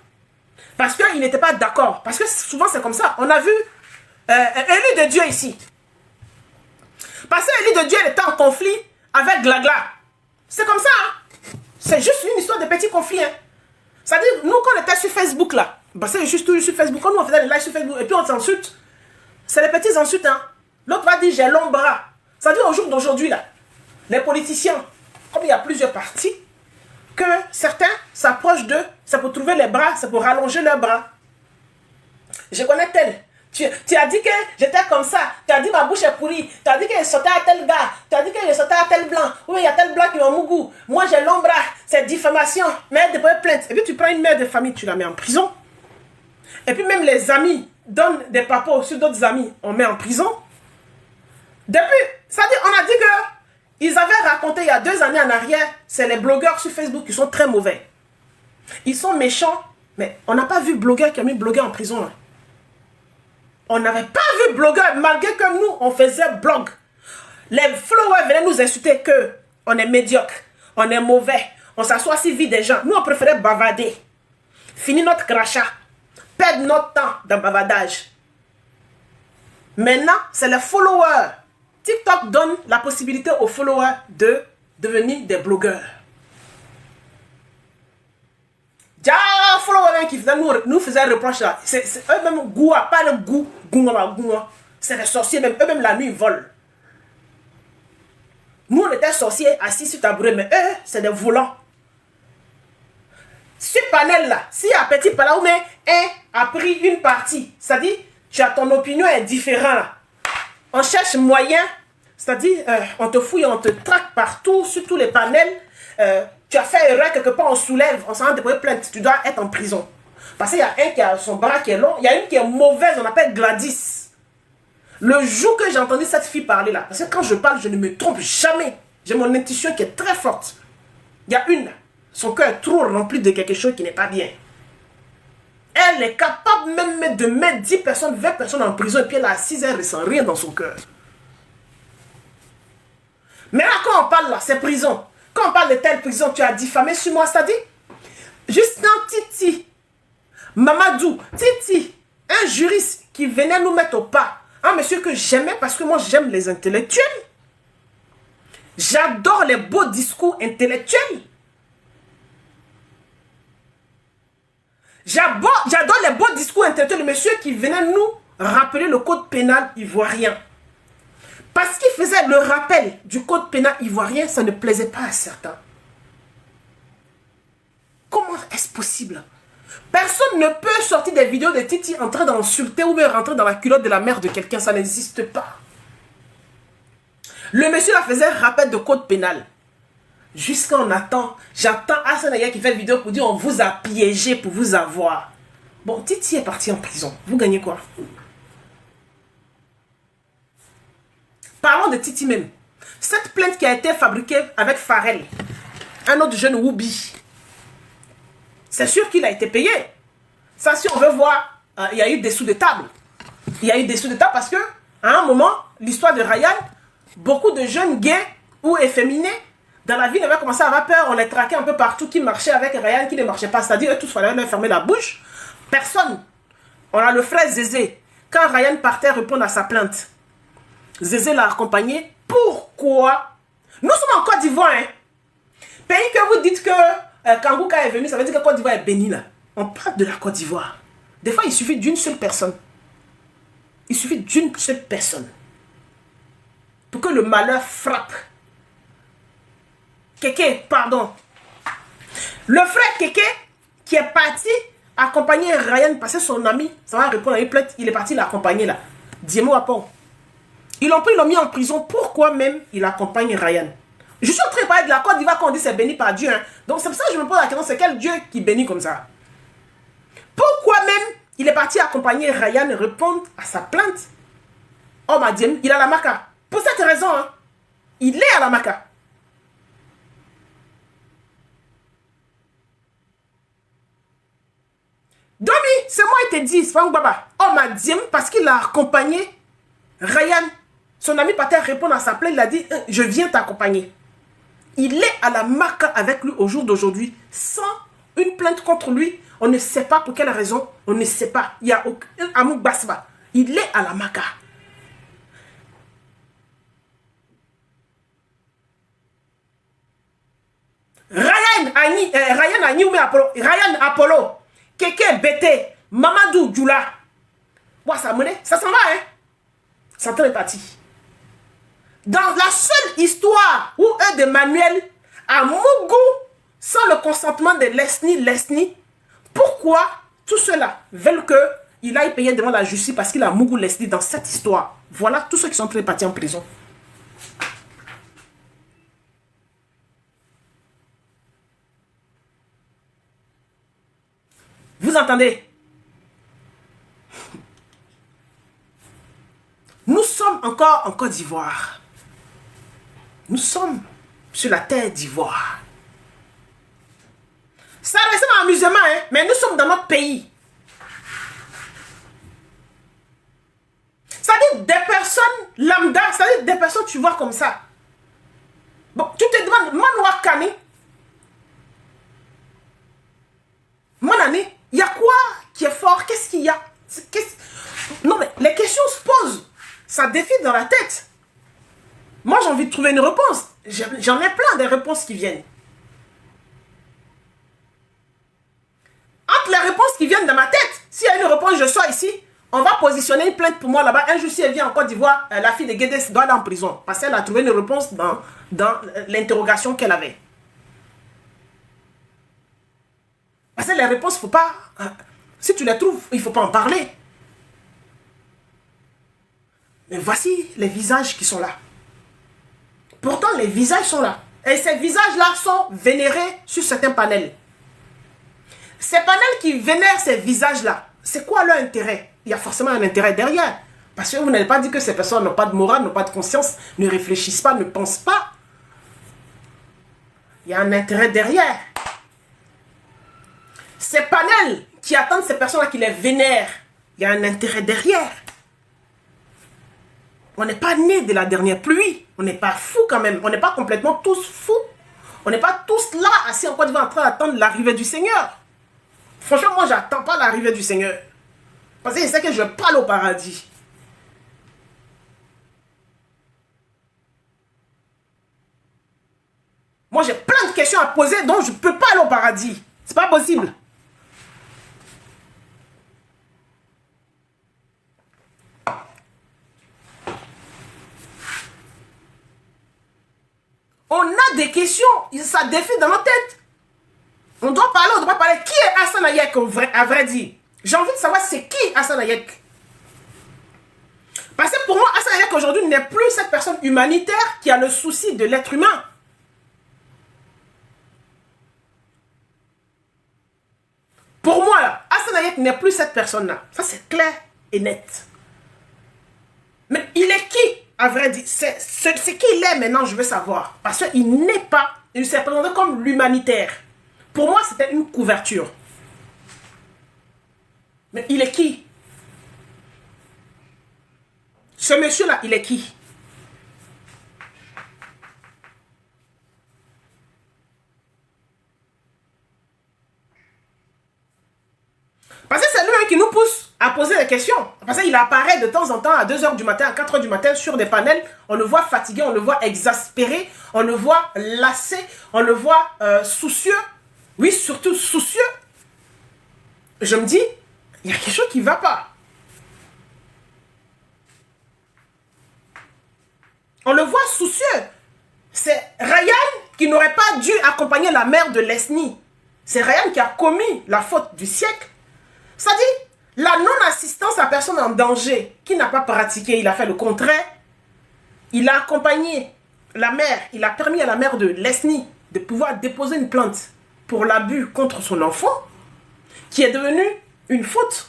parce qu'il n'était pas d'accord, parce que souvent c'est comme ça. On a vu Élie de Dieu ici. Parce que Élie de Dieu était en conflit avec Glagla. C'est comme ça. Hein? C'est juste une histoire de petits conflits. Hein? C'est-à-dire, nous, quand on était sur Facebook, là, parce que je suis toujours sur Facebook, quand nous on faisait les lives sur Facebook, et puis on s'insulte, c'est les petits insultes. Hein? L'autre va dire, j'ai long bras. C'est-à-dire, au jour d'aujourd'hui, là, les politiciens, comme il y a plusieurs partis, que certains s'approchent d'eux, c'est pour trouver les bras, c'est pour rallonger leurs bras. Je connais tel. Tu as dit que j'étais comme ça. Tu as dit ma bouche est pourrie. Tu as dit que je sautais à tel gars. Tu as dit que je sautais à tel blanc. Oui, il y a tel blanc qui m'a mon goût. Moi, j'ai long bras. C'est diffamation. Mère de plainte. Et puis, tu prends une mère de famille, tu la mets en prison. Et puis, même les amis donnent des papos sur d'autres amis. On met en prison. Depuis, c'est-à-dire, on a dit que ils avaient raconté il y a 2 années en arrière, c'est les blogueurs sur Facebook qui sont très mauvais. Ils sont méchants. Mais on n'a pas vu blogueur qui a mis blogueur en prison. Hein. On n'avait pas vu blogueur, malgré que nous, on faisait blog. Les followers venaient nous insulter que on est médiocre, on est mauvais, on s'assoit si vite des gens. Nous, on préférait bavader, finir notre crachat, perdre notre temps dans le bavardage. Maintenant, c'est les followers. TikTok donne la possibilité aux followers de devenir des blogueurs. Déjà, followers qui nous faisaient reproche là. C'est eux-mêmes goua, pas le goût, goua. C'est des sorciers, même eux-mêmes la nuit ils volent. Nous on était sorciers assis sur tabouret, mais eux c'est des volants. Ce panel là, si un petit panel où un a pris une partie, c'est-à-dire tu as ton opinion est différente là. On cherche moyen, c'est-à-dire on te fouille, on te traque partout sur tous les panels. Tu as fait erreur quelque part, on soulève, on s'en rend déposer plainte, tu dois être en prison. Parce qu'il y a un qui a son bras qui est long, il y a une qui est mauvaise, on appelle Gladys. Le jour que j'ai entendu cette fille parler là, parce que quand je parle, je ne me trompe jamais. J'ai mon intuition qui est très forte. Il y a une, son cœur est trop rempli de quelque chose qui n'est pas bien. Elle est capable même de mettre 10 personnes, 20 personnes en prison et puis elle est assise, elle ressent rien dans son cœur. Mais là, quand on parle là, c'est prison. Quand on parle de telle prison, tu as diffamé sur moi, c'est-à-dire, juste quand Titi, Mamadou, Titi, un juriste qui venait nous mettre au pas, un monsieur que j'aimais parce que moi j'aime les intellectuels. J'adore les beaux discours intellectuels. J'adore les beaux discours intellectuels. Le monsieur qui venait nous rappeler le code pénal ivoirien. Parce qu'il faisait le rappel du code pénal ivoirien, ça ne plaisait pas à certains. Comment est-ce possible? Personne ne peut sortir des vidéos de Titi en train d'insulter ou bien rentrer dans la culotte de la mère de quelqu'un. Ça n'existe pas. Le monsieur la faisait rappel de code pénal. Jusqu'à on attend. J'attends Hassan Aya qui fait une vidéo pour dire on vous a piégé pour vous avoir. Bon, Titi est parti en prison. Vous gagnez quoi? Parlons de Titi même. Cette plainte qui a été fabriquée avec Pharrell, un autre jeune Woubi, c'est sûr qu'il a été payé. Ça, si on veut voir, il y a eu des sous de table. Il y a eu des sous de table parce que, à un moment, l'histoire de Ryan, beaucoup de jeunes gays ou efféminés dans la ville avaient commencé à avoir peur. On les traquait un peu partout, qui marchaient avec Ryan, qui ne marchait pas. C'est-à-dire, eux tous, il fallait leur fermer la bouche. Personne. On a le frère Zézé. Quand Ryan partait répondre à sa plainte, Zézé l'a accompagné. Pourquoi? Nous sommes en Côte d'Ivoire. Hein? Pays que vous dites que Kangouka est venu, ça veut dire que Côte d'Ivoire est bénie là. On parle de la Côte d'Ivoire. Des fois, il suffit d'une seule personne. Il suffit d'une seule personne pour que le malheur frappe. Kéké, pardon. Le frère Kéké qui est parti accompagner Ryan parce que son ami, ça va répondre à une plainte, il est parti l'accompagner là. Diemo Apon. Ils l'ont pris, ils l'ont mis en prison. Pourquoi même il accompagne Ryan? Je suis en train de parler de la Côte d'Ivoire quand on dit c'est béni par Dieu. Hein. Donc c'est pour ça que je me pose la question, c'est quel Dieu qui bénit comme ça? Pourquoi même il est parti accompagner Ryan et répondre à sa plainte? Oh Madiem, il a la maca. Pour cette raison, hein, il est à la maca. Domi, c'est moi qui te dis, c'est pas un baba. Oh Madiem, parce qu'il a accompagné Ryan. Son ami Pater répond à sa plainte, il a dit, je viens t'accompagner. Il est à la maca avec lui au jour d'aujourd'hui, sans une plainte contre lui. On ne sait pas pour quelle raison, on ne sait pas. Il y a aucun amour basba. Il est à la maca. Ryan Apollo, Keke Bété, Mamadou Djoula. Ouais, ça s'en va, hein? Ça est parti. Dans la seule histoire où un de Manuel a Mougou sans le consentement de Lesni, pourquoi tous ceux-là veulent qu'il aille payer devant la justice parce qu'il a Mougou Lesni dans cette histoire? Voilà tous ceux qui sont très partis en prison. Vous entendez? Nous sommes encore en Côte d'Ivoire. Nous sommes sur la terre d'Ivoire. Ça reste un amusement, hein? Mais nous sommes dans notre pays. C'est-à-dire des personnes lambda, c'est-à-dire des personnes tu vois comme ça. Bon, tu te demandes, Manoua Kani, mon ami, il y a quoi qui est fort? Qu'est-ce qu'il y a? Non, mais les questions se posent. Ça défile dans la tête. Moi, j'ai envie de trouver une réponse. J'en ai plein des réponses qui viennent. Entre les réponses qui viennent dans ma tête, s'il y a une réponse, je sors ici, on va positionner une plainte pour moi là-bas. Un jour, si elle vient en Côte d'Ivoire, la fille de Guedes doit aller en prison. Parce qu'elle a trouvé une réponse dans l'interrogation qu'elle avait. Parce que les réponses, il ne faut pas... Si tu les trouves, il ne faut pas en parler. Mais voici les visages qui sont là. Pourtant, les visages sont là. Et ces visages-là sont vénérés sur certains panels. Ces panels qui vénèrent ces visages-là, c'est quoi leur intérêt? Il y a forcément un intérêt derrière. Parce que vous n'allez pas dire que ces personnes n'ont pas de morale, n'ont pas de conscience, ne réfléchissent pas, ne pensent pas. Il y a un intérêt derrière. Ces panels qui attendent ces personnes-là qui les vénèrent, il y a un intérêt derrière. On n'est pas né de la dernière pluie. On n'est pas fous quand même. On n'est pas complètement tous fous. On n'est pas tous là, assis en Côte d'Ivoire en train d'attendre l'arrivée du Seigneur. Franchement, moi, j'attends pas l'arrivée du Seigneur. Parce que je sais que je parle au paradis. Moi, j'ai plein de questions à poser, donc je ne peux pas aller au paradis. C'est pas possible. On a des questions, ça défile dans notre tête. On doit parler, on doit parler. Qui est Hassan Hayek, à vrai dire? J'ai envie de savoir c'est qui Hassan Hayek. Parce que pour moi, Hassan Hayek aujourd'hui n'est plus cette personne humanitaire qui a le souci de l'être humain. Pour moi, Hassan Hayek n'est plus cette personne-là. Ça, c'est clair et net. Mais il est qui, à vrai dire? C'est qui il est maintenant, je veux savoir. Parce qu'il n'est pas, il s'est présenté comme l'humanitaire. Pour moi, c'était une couverture. Mais il est qui? Ce monsieur-là, il est qui? Parce que c'est lui qui nous pousse à poser des questions. Parce qu'il apparaît de temps en temps à 2 h du matin, à 4 h du matin sur des panels. On le voit fatigué, on le voit exaspéré, on le voit lassé, on le voit soucieux. Oui, surtout soucieux. Je me dis, il y a quelque chose qui ne va pas. On le voit soucieux. C'est Ryan qui n'aurait pas dû accompagner la mère de Lesni. C'est Ryan qui a commis la faute du siècle. C'est-à-dire, la non-assistance à personne en danger, qui n'a pas pratiqué, il a fait le contraire. Il a accompagné la mère, il a permis à la mère de Leslie de pouvoir déposer une plainte pour l'abus contre son enfant, qui est devenue une faute.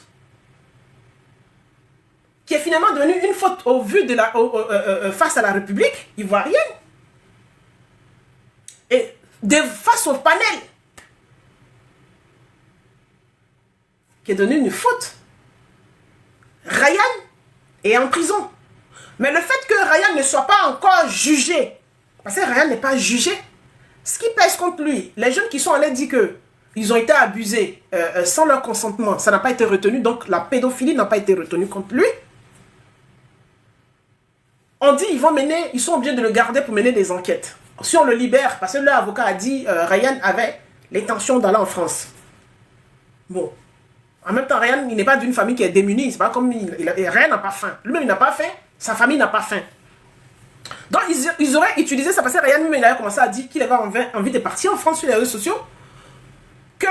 Qui est finalement devenue une faute au vu de la, face à la République ivoirienne. Et face au panel. Qui est devenue une faute. Ryan est en prison. Mais le fait que Ryan ne soit pas encore jugé, parce que Ryan n'est pas jugé, ce qui pèse contre lui, les jeunes qui sont allés dire qu'ils ont été abusés sans leur consentement, ça n'a pas été retenu, donc la pédophilie n'a pas été retenue contre lui. On dit ils sont obligés de le garder pour mener des enquêtes. Si on le libère, parce que leur avocat a dit Ryan avait l'intention d'aller en France. Bon. En même temps, Ryan, il n'est pas d'une famille qui est démunie. C'est pas comme Ryan n'a pas faim. Lui-même, il n'a pas faim. Sa famille n'a pas faim. Donc, ils auraient utilisé ça parce que Ryan, lui-même, il avait commencé à dire qu'il avait envie de partir en France sur les réseaux sociaux. Que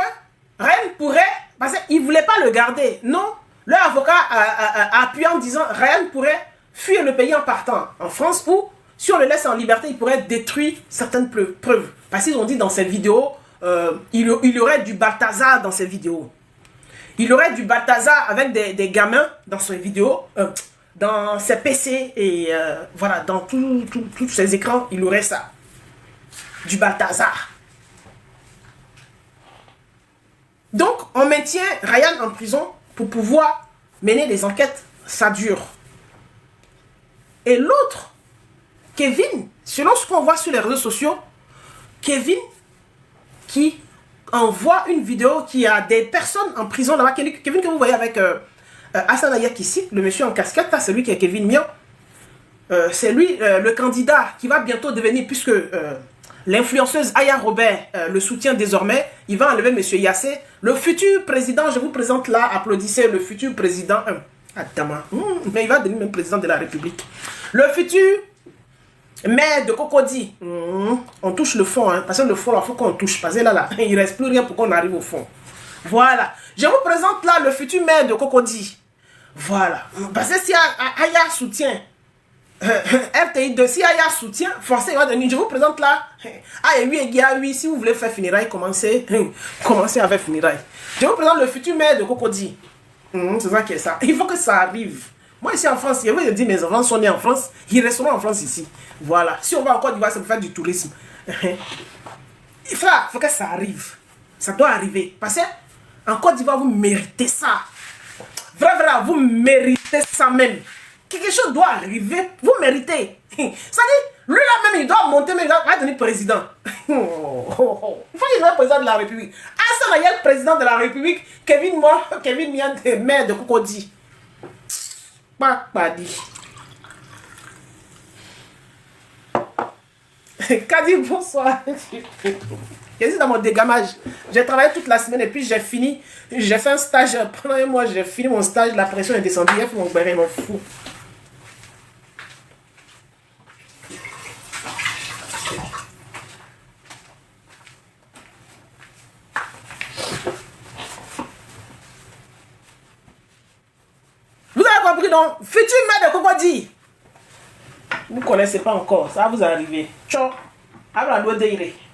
Ryan pourrait, parce qu'il ne voulait pas le garder. Non. Leur avocat a appuyé en disant Ryan pourrait fuir le pays en partant en France ou si on le laisse en liberté, il pourrait détruire certaines preuves. Parce qu'ils ont dit dans cette vidéo, il y aurait du Balthazar dans ces vidéos. Il y aurait du Balthazar avec des gamins dans ses vidéos, dans ses PC et voilà, dans tous ces écrans, il y aurait ça. Du Balthazar. Donc, on maintient Ryan en prison pour pouvoir mener des enquêtes, ça dure. Et l'autre, Kevin, selon ce qu'on voit sur les réseaux sociaux, Kevin qui envoie une vidéo qui a des personnes en prison là-bas. Kevin que vous voyez avec Hassan Ayak ici, le monsieur en casquette, c'est lui qui est Kevin Mian. C'est lui le candidat qui va bientôt devenir, puisque l'influenceuse Aya Robert le soutient désormais, il va enlever monsieur Yassé. Le futur président, je vous présente là, applaudissez le futur président. Mais il va devenir même président de la République. Le futur maire de Cocody. On touche le fond, hein, parce que le fond, il faut qu'on touche. Parce que là, il ne reste plus rien pour qu'on arrive au fond. Voilà. Je vous présente là le futur maire de Cocody. Voilà. Parce que si Aya soutient, RTI2, si Aya soutient, forcément, il va devenir. Je vous présente là. oui, si vous voulez faire funérailles, commencez à faire funérailles. Je vous présente le futur maire de Cocody. C'est ça qui est ça. Il faut que ça arrive. Moi, ici en France, je vais dire, mes enfants sont nés en France, ils resteront en France ici. Voilà. Si on va en Côte d'Ivoire, ça peut faire du tourisme. Il faut que ça arrive. Ça doit arriver. Parce qu'en Côte d'Ivoire, vous méritez ça. Vrai, vous méritez ça même. Quelque chose doit arriver. Vous méritez. Ça dit, lui là même, il doit monter, mais il va devenir président. Il faut qu'il soit président de la République. Hassan Ayak, président de la République. Kevin Mian, maire de Cocody. Pas dit. Kadi, bonsoir. Je suis dans mon dégamage. J'ai travaillé toute la semaine et puis j'ai fini. J'ai fait un stage. Pendant un mois, j'ai fini mon stage. La pression est descendue. Il faut mon béret, m'en fous. Vous avez compris, non? Futur maire de Cocody. Vous ne connaissez pas encore. Ça va vous arriver. Ciao.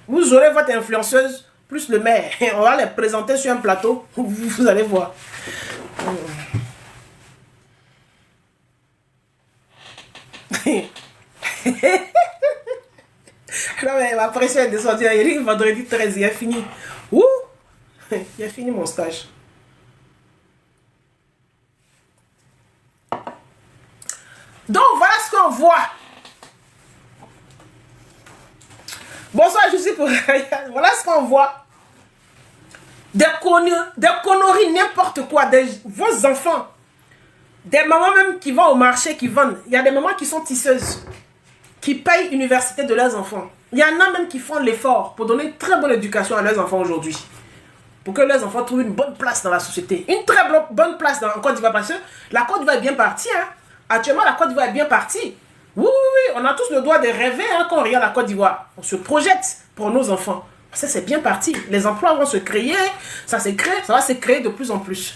Vous aurez votre influenceuse plus le maire. On va les présenter sur un plateau. Vous allez voir. Non mais ma pression est descendue. Eric, vendredi 13, il a fini. Ouh, il a fini mon stage. Donc voilà ce qu'on voit. Bonsoir, je suis pour voilà ce qu'on voit. Des conneries, n'importe quoi. Vos enfants. Des mamans même qui vont au marché, qui vendent. Il y a des mamans qui sont tisseuses. Qui payent l'université de leurs enfants. Il y en a même qui font l'effort pour donner une très bonne éducation à leurs enfants aujourd'hui. Pour que leurs enfants trouvent une bonne place dans la société. Une très bonne place en Côte d'Ivoire. Parce que la Côte d'Ivoire est bien partie. Hein. Actuellement, la Côte d'Ivoire est bien partie. Oui, on a tous le droit de rêver quand on regarde la Côte d'Ivoire. On se projette pour nos enfants. Ça, c'est bien parti. Les emplois vont se créer. Ça va se créer de plus en plus.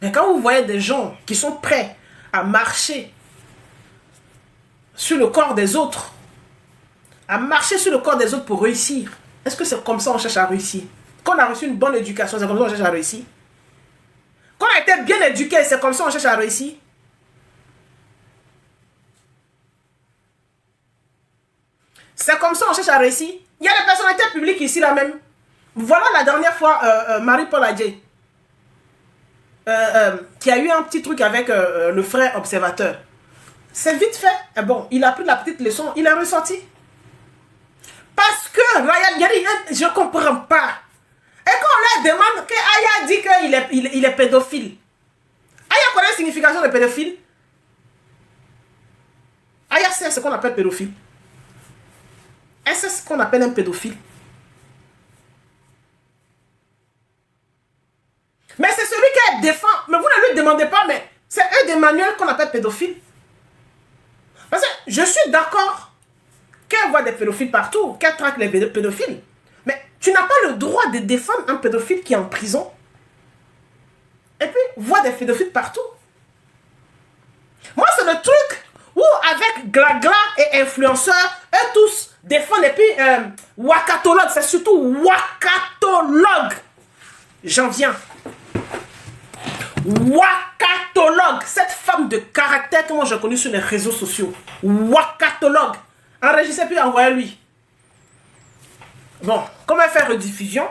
Mais quand vous voyez des gens qui sont prêts à marcher sur le corps des autres à marcher sur le corps des autres pour réussir. Est-ce que c'est comme ça qu'on cherche à réussir? Quand on a reçu une bonne éducation, c'est comme ça qu'on cherche à réussir? Quand on a été bien éduqué, c'est comme ça qu'on cherche à réussir? C'est comme ça qu'on cherche à réussir? Il y a des personnalités publiques ici là même. Voilà la dernière fois, Marie-Paul Adjei, qui a eu un petit truc avec le frère observateur. C'est vite fait. Et bon, il a pris la petite leçon, il est ressorti. Parce que Ryan Yari, je ne comprends pas. Et quand on leur demande que Aya dit qu'il est pédophile, Aya connaît la signification de pédophile? Aya sait ce qu'on appelle pédophile. Elle sait ce qu'on appelle un pédophile. Mais c'est celui qu'elle défend. Mais vous ne lui demandez pas, mais c'est eux des manuels qu'on appelle pédophiles. Parce que je suis d'accord qu'elle voit des pédophiles partout, qu'elle traque les pédophiles. Mais tu n'as pas le droit de défendre un pédophile qui est en prison. Et puis, voit des pédophiles partout. Moi, c'est le truc où, avec Glagla et influenceurs, eux tous défendent. Et puis, Wakatologue, c'est surtout Wakatologue. J'en viens. Wakatologue, cette femme de caractère que moi j'ai connue sur les réseaux sociaux. Wakatologue. Enregistrez puis envoyez-lui. Bon, comment faire rediffusion?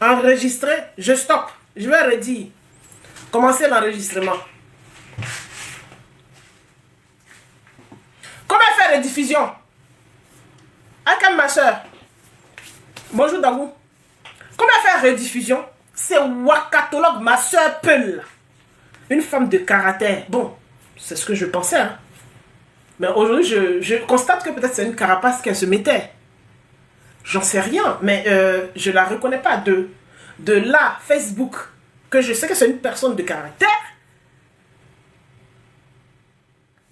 Enregistrer, je stoppe. Je vais redire. Commencer l'enregistrement. Comment faire rediffusion? Akam ma soeur. Bonjour Dagou. Comment faire rediffusion? C'est Wakatologue, ma soeur Peul. Une femme de caractère. Bon, c'est ce que je pensais. Hein. Mais aujourd'hui, je constate que peut-être c'est une carapace qu'elle se mettait. J'en sais rien, mais je la reconnais pas. De là, Facebook, que je sais que c'est une personne de caractère.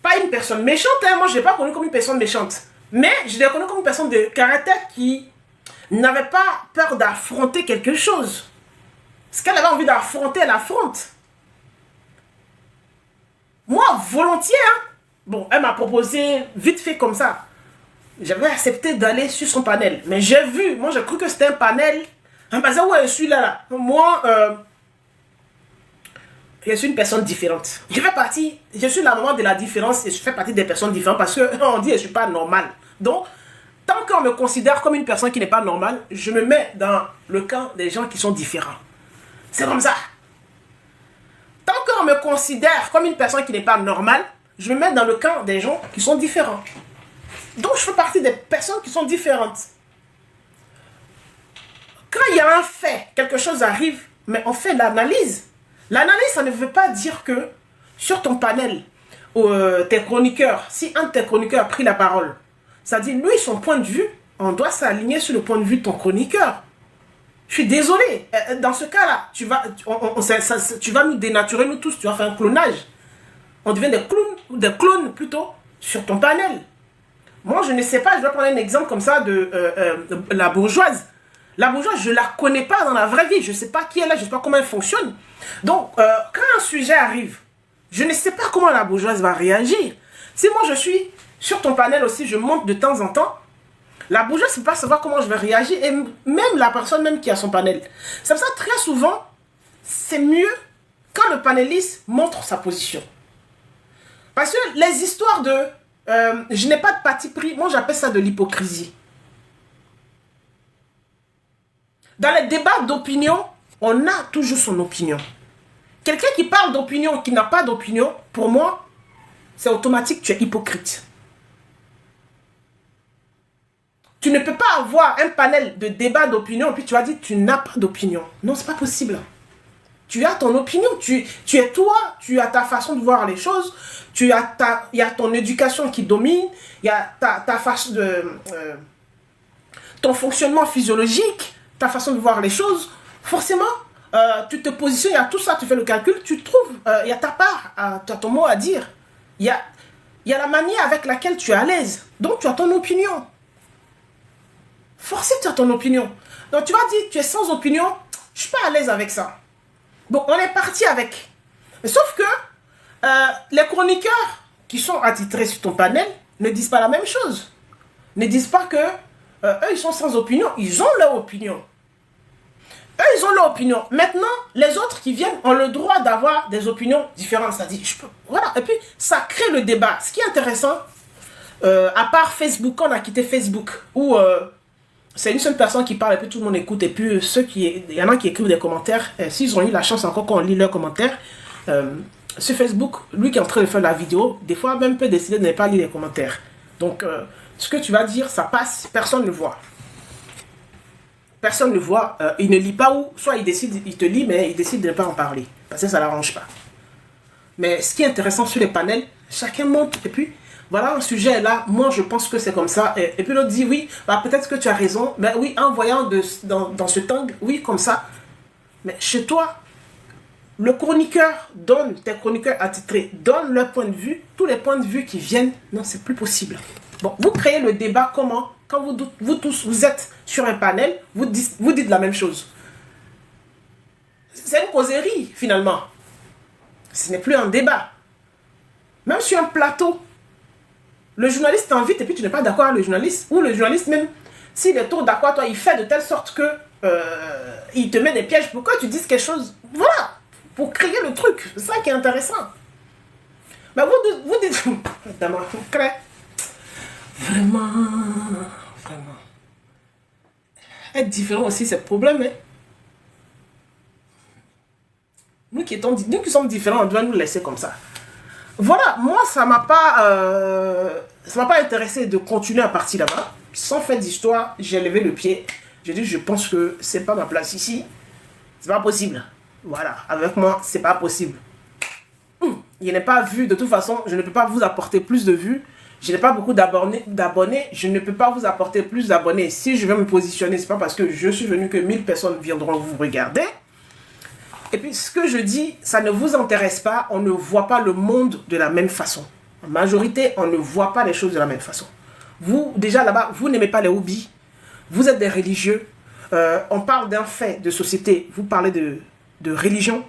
Pas une personne méchante. Hein. Moi, je ne l'ai pas connue comme une personne méchante. Mais je l'ai connue comme une personne de caractère qui n'avait pas peur d'affronter quelque chose. Ce qu'elle avait envie d'affronter, elle affronte. Moi, volontiers, hein. Bon, elle m'a proposé vite fait comme ça. J'avais accepté d'aller sur son panel. Mais j'ai vu, moi j'ai cru que c'était un panel. Elle m'a dit, ouais, je suis là. Moi, je suis une personne différente. Je suis la maman de la différence et je fais partie des personnes différentes parce qu'on dit que je ne suis pas normale. Donc, tant qu'on me considère comme une personne qui n'est pas normale, je me mets dans le camp des gens qui sont différents. C'est comme ça. Tant qu'on me considère comme une personne qui n'est pas normale, je me mets dans le camp des gens qui sont différents. Donc, je fais partie des personnes qui sont différentes. Quand il y a un fait, quelque chose arrive, mais on fait l'analyse. L'analyse, ça ne veut pas dire que sur ton panel, tes chroniqueurs, si un de tes chroniqueurs a pris la parole, ça dit, lui, son point de vue, on doit s'aligner sur le point de vue de ton chroniqueur. Je suis désolé. Dans ce cas-là, tu vas nous dénaturer, nous tous. Tu vas faire un clonage. On devient des clones plutôt, sur ton panel. Moi, je ne sais pas. Je vais prendre un exemple comme ça de la bourgeoise. La bourgeoise, je ne la connais pas dans la vraie vie. Je ne sais pas qui elle est, je ne sais pas comment elle fonctionne. Donc, quand un sujet arrive, je ne sais pas comment la bourgeoise va réagir. Si moi, je suis sur ton panel aussi, je monte de temps en temps, la bourgeoise ne peut pas savoir comment je vais réagir. Et même la personne même qui a son panel. C'est pour ça, très souvent, c'est mieux quand le panéliste montre sa position. Parce que les histoires de je n'ai pas de parti pris, moi j'appelle ça de l'hypocrisie. Dans les débats d'opinion, on a toujours son opinion. Quelqu'un qui parle d'opinion, qui n'a pas d'opinion, pour moi, c'est automatique, tu es hypocrite. Tu ne peux pas avoir un panel de débat d'opinion et puis tu vas dire tu n'as pas d'opinion. Non, c'est pas possible. Tu as ton opinion, tu es toi, tu as ta façon de voir les choses, il y a ton éducation qui domine, il y a ta façon de... ton fonctionnement physiologique, ta façon de voir les choses. Forcément, tu te positionnes, il y a tout ça, tu fais le calcul, tu trouves, il y a ta part, tu as ton mot à dire. Il y a la manière avec laquelle tu es à l'aise. Donc, tu as ton opinion. Forcément, tu as ton opinion. Donc, tu vas dire, tu es sans opinion, je ne suis pas à l'aise avec ça. Bon, on est parti avec. Sauf que les chroniqueurs qui sont attitrés sur ton panel ne disent pas la même chose. ne disent pas que eux, ils sont sans opinion. Ils ont leur opinion. Eux, ils ont leur opinion. Maintenant, les autres qui viennent ont le droit d'avoir des opinions différentes. C'est-à-dire, voilà. Et puis, ça crée le débat. Ce qui est intéressant, à part Facebook, quand on a quitté Facebook, où c'est une seule personne qui parle et puis tout le monde écoute, et puis il y en a qui écrivent des commentaires, s'ils ont eu la chance encore qu'on lit leurs commentaires, sur Facebook, lui qui est en train de faire la vidéo, des fois même peut décider de ne pas lire les commentaires. Donc, ce que tu vas dire, ça passe, personne ne le voit. Personne ne le voit, il ne lit pas ou soit il décide, il te lit, mais il décide de ne pas en parler, parce que ça ne l'arrange pas. Mais ce qui est intéressant sur les panels, chacun montre, et puis, voilà un sujet là, moi je pense que c'est comme ça, et puis l'autre dit, oui, bah, peut-être que tu as raison, mais oui, en voyant dans cet angle, oui, comme ça. Mais chez toi, le chroniqueur donne, tes chroniqueurs attitrés, donnent leur point de vue, tous les points de vue qui viennent, non, c'est plus possible. Bon, vous créez le débat comment? Quand vous tous, vous êtes sur un panel, vous dites la même chose. C'est une causerie, finalement. Ce n'est plus un débat. Même sur un plateau, le journaliste t'invite et puis tu n'es pas d'accord avec le journaliste. Ou le journaliste, même s'il est trop d'accord, toi, il fait de telle sorte que il te met des pièges pour que tu dises quelque chose. Voilà, pour créer le truc. C'est ça qui est intéressant. Mais vous dites... Vraiment. Être différent aussi, c'est le problème. Hein? Nous qui sommes différents, on doit nous laisser comme ça. Voilà, moi, ça m'a pas intéressé de continuer à partir là-bas. Sans faire d'histoire, j'ai levé le pied. J'ai dit, je pense que c'est pas ma place ici. C'est pas possible. Voilà, avec moi, c'est pas possible. Il n'est pas vu, de toute façon, je ne peux pas vous apporter plus de vues. Je n'ai pas beaucoup d'abonnés, je ne peux pas vous apporter plus d'abonnés. Si je vais me positionner, c'est pas parce que je suis venu que 1000 personnes viendront vous regarder. Et puis ce que je dis, ça ne vous intéresse pas, on ne voit pas le monde de la même façon. En majorité, on ne voit pas les choses de la même façon. Vous, déjà là-bas, vous n'aimez pas les hobbies, vous êtes des religieux, on parle d'un fait de société, vous parlez de religion.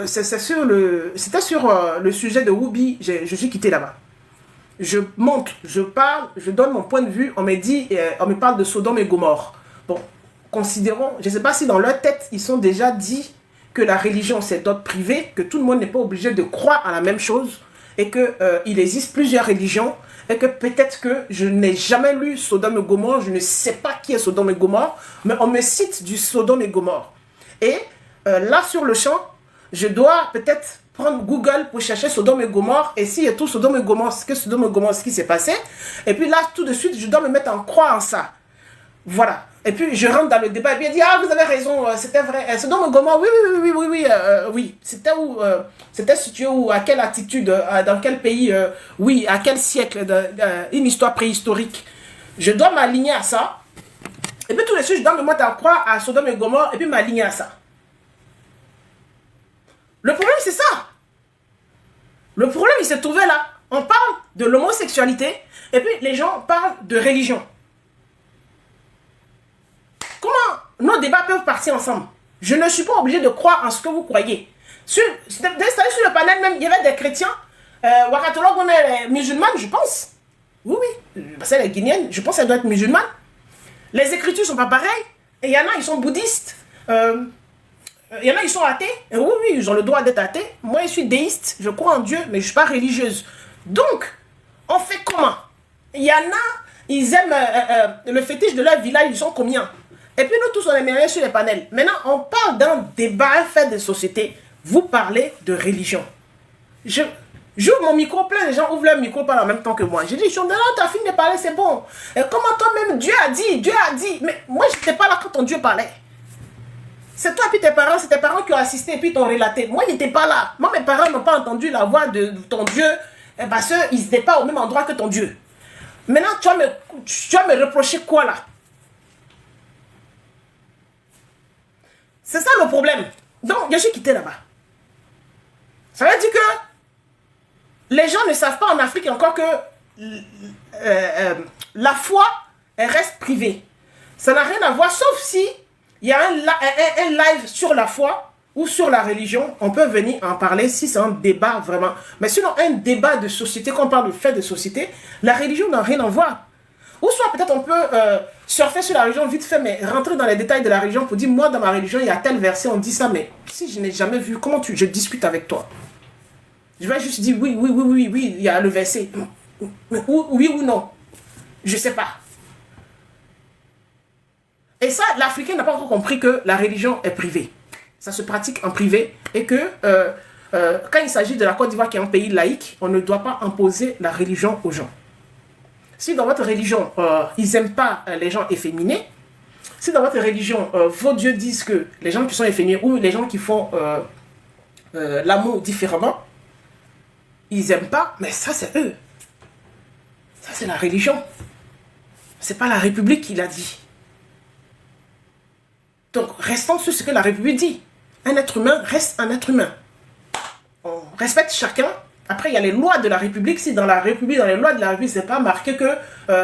C'était sur le sujet de Whoopi, je suis quitté là-bas. Je monte, je parle, je donne mon point de vue, on me parle de Sodome et Gomorrhe. Bon, considérons, je ne sais pas si dans leur tête, ils sont déjà dit que la religion c'est d'ordre privé, que tout le monde n'est pas obligé de croire à la même chose, et qu'il existe plusieurs religions, et que peut-être que je n'ai jamais lu Sodome et Gomorrhe, je ne sais pas qui est Sodome et Gomorrhe, mais on me cite du Sodome et Gomorrhe. Et là sur le champ, je dois peut-être prendre Google pour chercher Sodome et Gomorrhe, et s'il y a tout Sodome et Gomorrhe, ce qui s'est passé, et puis là, tout de suite, je dois me mettre en croix en ça. Voilà. Et puis, je rentre dans le débat, et puis il dit, ah, vous avez raison, c'était vrai. Sodome et Gomorrhe, oui. C'était où, c'était situé où, à quelle altitude, dans quel pays, oui, à quel siècle, une histoire préhistorique. Je dois m'aligner à ça, et puis tout de suite, je dois me mettre en croix à Sodome et Gomorrhe, et puis m'aligner à ça. Le problème, c'est ça. Le problème, il s'est trouvé là. On parle de l'homosexualité et puis les gens parlent de religion. Comment nos débats peuvent partir ensemble? Je ne suis pas obligé de croire en ce que vous croyez. Sur le panel même, il y avait des chrétiens. Wakatolog, on est musulmane, je pense. Oui. C'est les Guinéennes, je pense qu'elle doit être musulmane. Les écritures ne sont pas pareilles. Et il y en a, ils sont bouddhistes. Il y en a, ils sont athées. Et oui, ils ont le droit d'être athées. Moi, je suis déiste. Je crois en Dieu, mais je ne suis pas religieuse. Donc, on fait comment? Il y en a, ils aiment le fétiche de leur village, ils sont combien? Et puis nous tous, on est mélangés sur les panels. Maintenant, on parle d'un débat, un fait de société. Vous parlez de religion. J'ouvre mon micro, plein de gens ouvrent leur micro parlent en même temps que moi. Je dis, Chandala, t'as fini de parler, c'est bon. Et comment toi-même, Dieu a dit. Mais moi, je n'étais pas là quand ton Dieu parlait. C'est toi et tes parents, c'est tes parents qui ont assisté et puis t'ont relaté. Moi, ils n'étaient pas là. Moi, mes parents n'ont pas entendu la voix de ton Dieu parce qu'ils n'étaient pas au même endroit que ton Dieu. Maintenant, tu vas me reprocher quoi là? C'est ça le problème. Donc, je suis quitté là-bas. Ça veut dire que les gens ne savent pas en Afrique encore que la foi, elle reste privée. Ça n'a rien à voir, sauf si il y a un live sur la foi ou sur la religion, on peut venir en parler si c'est un débat vraiment. Mais sinon, un débat de société, quand on parle de fait de société, la religion n'a rien à voir. Ou soit peut-être on peut surfer sur la religion vite fait, mais rentrer dans les détails de la religion pour dire, moi dans ma religion, il y a tel verset, on dit ça, mais si je n'ai jamais vu, comment je discute avec toi? Je vais juste dire oui, il y a le verset. Oui ou non. Je ne sais pas. Et ça, l'Africain n'a pas encore compris que la religion est privée. Ça se pratique en privé et que quand il s'agit de la Côte d'Ivoire qui est un pays laïque, on ne doit pas imposer la religion aux gens. Si dans votre religion, ils n'aiment pas les gens efféminés, si dans votre religion, vos dieux disent que les gens qui sont efféminés ou les gens qui font l'amour différemment, ils n'aiment pas, mais ça c'est eux. Ça c'est la religion. C'est pas la République qui l'a dit. Donc restons sur ce que la République dit. Un être humain reste un être humain. On respecte chacun. Après, il y a les lois de la République. Si dans la République, dans les lois de la République, c'est pas marqué que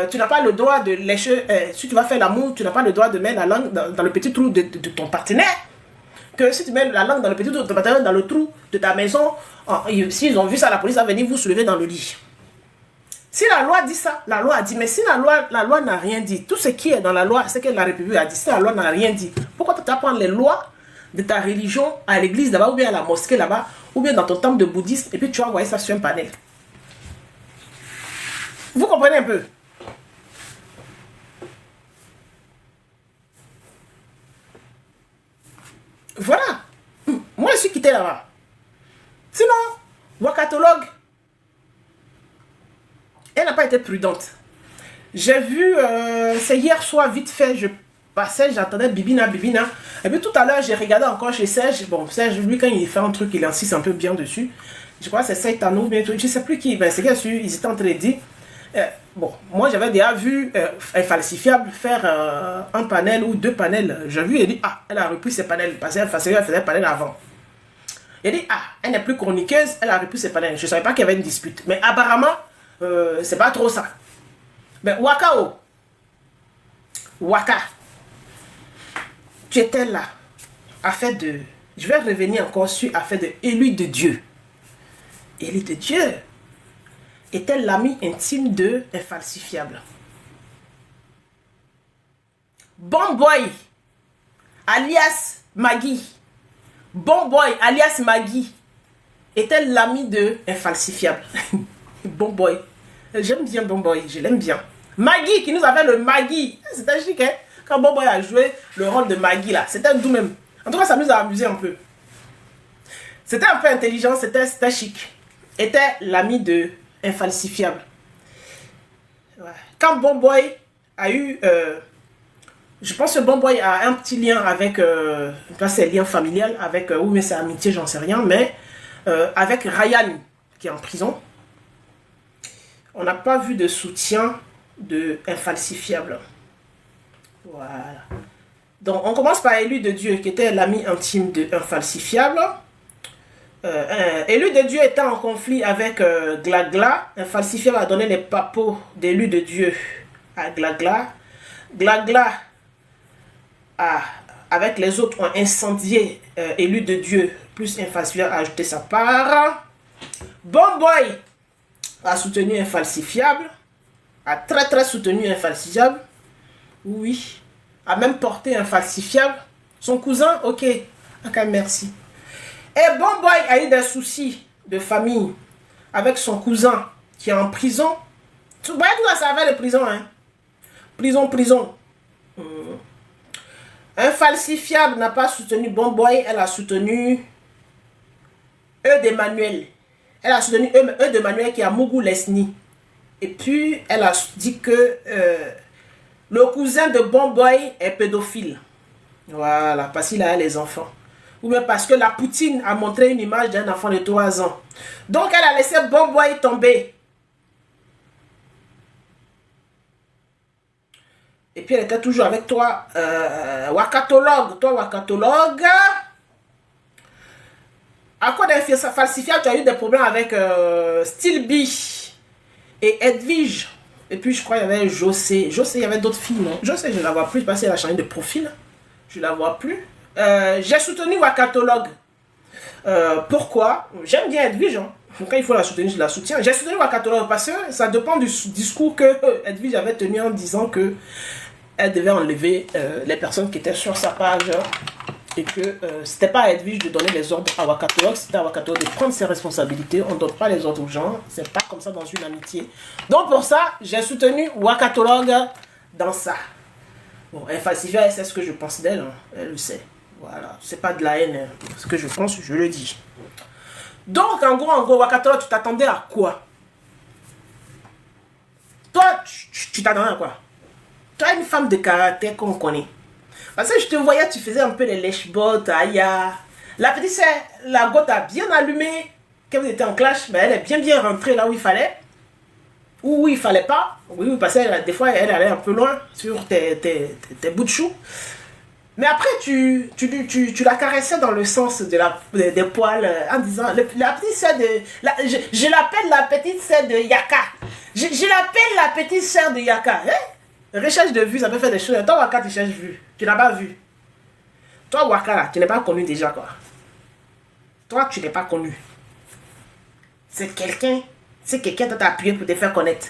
tu n'as pas le droit de lécher, si tu vas faire l'amour, tu n'as pas le droit de mettre la langue dans le petit trou de ton partenaire. Que si tu mets la langue dans le petit trou de ton partenaire, dans le trou de ta maison, s'ils ont vu ça, la police va venir vous soulever dans le lit. Si la loi dit ça, la loi a dit. Mais si la loi n'a rien dit, tout ce qui est dans la loi, c'est que la République a dit. Si la loi n'a rien dit, pourquoi tu apprends les lois de ta religion à l'église là-bas, ou bien à la mosquée là-bas, ou bien dans ton temple de bouddhisme, et puis tu vas envoyer ça sur un panel? Vous comprenez un peu? Voilà. Moi, je suis quitté là-bas. Sinon, Wakatologue, elle n'a pas été prudente. J'ai vu, c'est hier soir, vite fait, je passais, j'attendais Bibina. Et puis tout à l'heure, j'ai regardé encore chez Serge. Bon, Serge, lui, quand il fait un truc, il insiste un peu bien dessus. Je crois que c'est Saitano, bien tout. Je ne sais plus qui. Ben, c'est bien sûr, ils étaient en train de dire. Bon, moi, j'avais déjà vu Infalsifiable faire un panel ou deux panels. J'ai vu, il dit, ah, elle a repris ses panels. Parce qu'elle faisait un panel avant. Il dit, ah, elle n'est plus chroniqueuse, elle a repris ses panels. Je ne savais pas qu'il y avait une dispute. Mais apparemment, c'est pas trop ça. Mais Waka, tu étais là, affaire de, je vais revenir encore sur affaire de élu de Dieu. Élu de Dieu était l'ami intime de Infalsifiable. Bon Boy, alias Maggie. Bon Boy, alias Maggie, était l'ami de Infalsifiable. Bon Boy. J'aime bien Bon Boy, je l'aime bien. Maggie, qui nous avait le Maggie. C'était chic, hein? Quand Bon Boy a joué le rôle de Maggie, là. C'était doux même. En tout cas, ça nous a amusé un peu. C'était un peu intelligent, c'était chic. Était l'ami de Infalsifiable. Ouais. Quand Bon Boy a eu... je pense que Bon Boy a un petit lien avec... c'est lien familial avec... ou mais c'est amitié, j'en sais rien. Mais avec Ryan, qui est en prison. On n'a pas vu de soutien de Infalsifiable. Voilà. Donc, on commence par Élu de Dieu, qui était l'ami intime de Infalsifiable. Élu de Dieu était en conflit avec Glagla. Infalsifiable a donné les papos d'Élu de Dieu à Glagla. Glagla, avec les autres, ont incendié Élu de Dieu, plus Infalsifiable a ajouté sa part. Bon Boy a soutenu Infalsifiable, a très soutenu Infalsifiable, oui, a même porté Infalsifiable. Son cousin, ok, merci. Et Bon Boy a eu des soucis de famille avec son cousin qui est en prison. Tu vois tout ça avec les prisons, hein? Prison. Infalsifiable n'a pas soutenu Bon Boy, elle a soutenu Eudes-Emmanuel. Elle a soutenu Eudes-Emmanuel qui a Mougou Lesni. Et puis, elle a dit que le cousin de Bon Boy est pédophile. Voilà, parce qu'il a les enfants. Ou bien parce que la Poutine a montré une image d'un enfant de 3 ans. Donc, elle a laissé Bon Boy tomber. Et puis, elle était toujours avec toi, Wakatologue. Toi, Wakatologue. À quoi d'Infalsifiable, tu as eu des problèmes avec Stilby et Edwige. Et puis je crois qu'il y avait José. José, il y avait d'autres filles, non? José, je ne la vois plus parce qu'elle a changé de profil. Je ne la vois plus. J'ai soutenu Wakatologue. Pourquoi? J'aime bien Edwige. Hein. Quand il faut la soutenir, je la soutiens. J'ai soutenu Wakatolog parce que ça dépend du discours que Edwige avait tenu en disant que elle devait enlever les personnes qui étaient sur sa page et que c'était pas à Edwige de donner les ordres à Wakatolog, c'était à Wakatolog de prendre ses responsabilités. On ne donne pas les ordres aux gens, c'est pas comme ça dans une amitié. Donc pour ça, j'ai soutenu Wakatolog dans ça. Bon, elle falsifie, elle sait ce que je pense d'elle, hein. Elle le sait. Voilà, c'est pas de la haine, hein. Ce que je pense, je le dis. Donc en gros, Wakatolog, tu t'attendais à quoi? Toi, tu t'attendais à quoi? Toi, une femme de caractère qu'on connaît. Parce que je te voyais, tu faisais un peu les lèche-bottes, aïe. La petite sœur, la gote a bien allumé. Quand vous étiez en clash, ben, elle est bien rentrée là où il fallait. Ou où il fallait pas. Oui, parce que des fois, elle allait un peu loin sur tes bouts de chou. Mais après, tu la caressais dans le sens des poils en disant, la petite sœur de... je l'appelle la petite sœur de Yaka. Je l'appelle la petite sœur de Yaka. Hein? Recherche de vues, ça peut faire des choses. Toi, Waka, tu cherches vues. Tu n'as pas vu. Toi, Waka, là, tu n'es pas connu déjà, quoi. Toi, tu n'es pas connu. C'est quelqu'un qui t'a appuyé pour te faire connaître.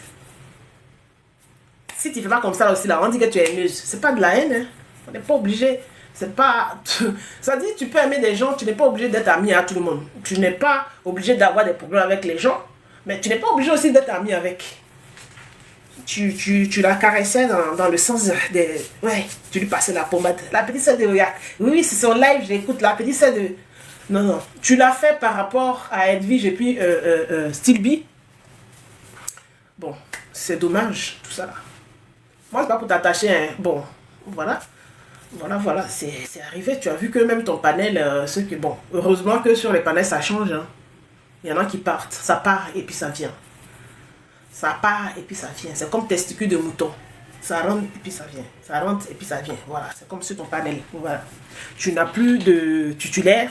Si tu ne fais pas comme ça aussi, là, on dit que tu es haineuse. C'est pas de la haine, hein. On n'est pas obligé. C'est pas... Ça dit, tu peux aimer des gens, tu n'es pas obligé d'être ami à tout le monde. Tu n'es pas obligé d'avoir des problèmes avec les gens, mais tu n'es pas obligé aussi d'être ami avec. Tu la caressais dans le sens de... Ouais, tu lui passais la pommade. La petite sœur de Oyak. Oui, c'est son live, j'écoute. La petite sœur de... Non. Tu l'as fait par rapport à Edwige et puis Stilby. Bon, c'est dommage, tout ça là. Moi, c'est pas pour t'attacher, hein. Bon, voilà. Voilà, c'est arrivé. Tu as vu que même ton panel, bon, heureusement que sur les panels, ça change. Hein. Il y en a qui partent. Ça part et puis ça vient. Ça part et puis ça vient. C'est comme testicules de mouton. Ça rentre et puis ça vient. Ça rentre et puis ça vient. Voilà, c'est comme sur ton panel. Voilà. Tu n'as plus de titulaire.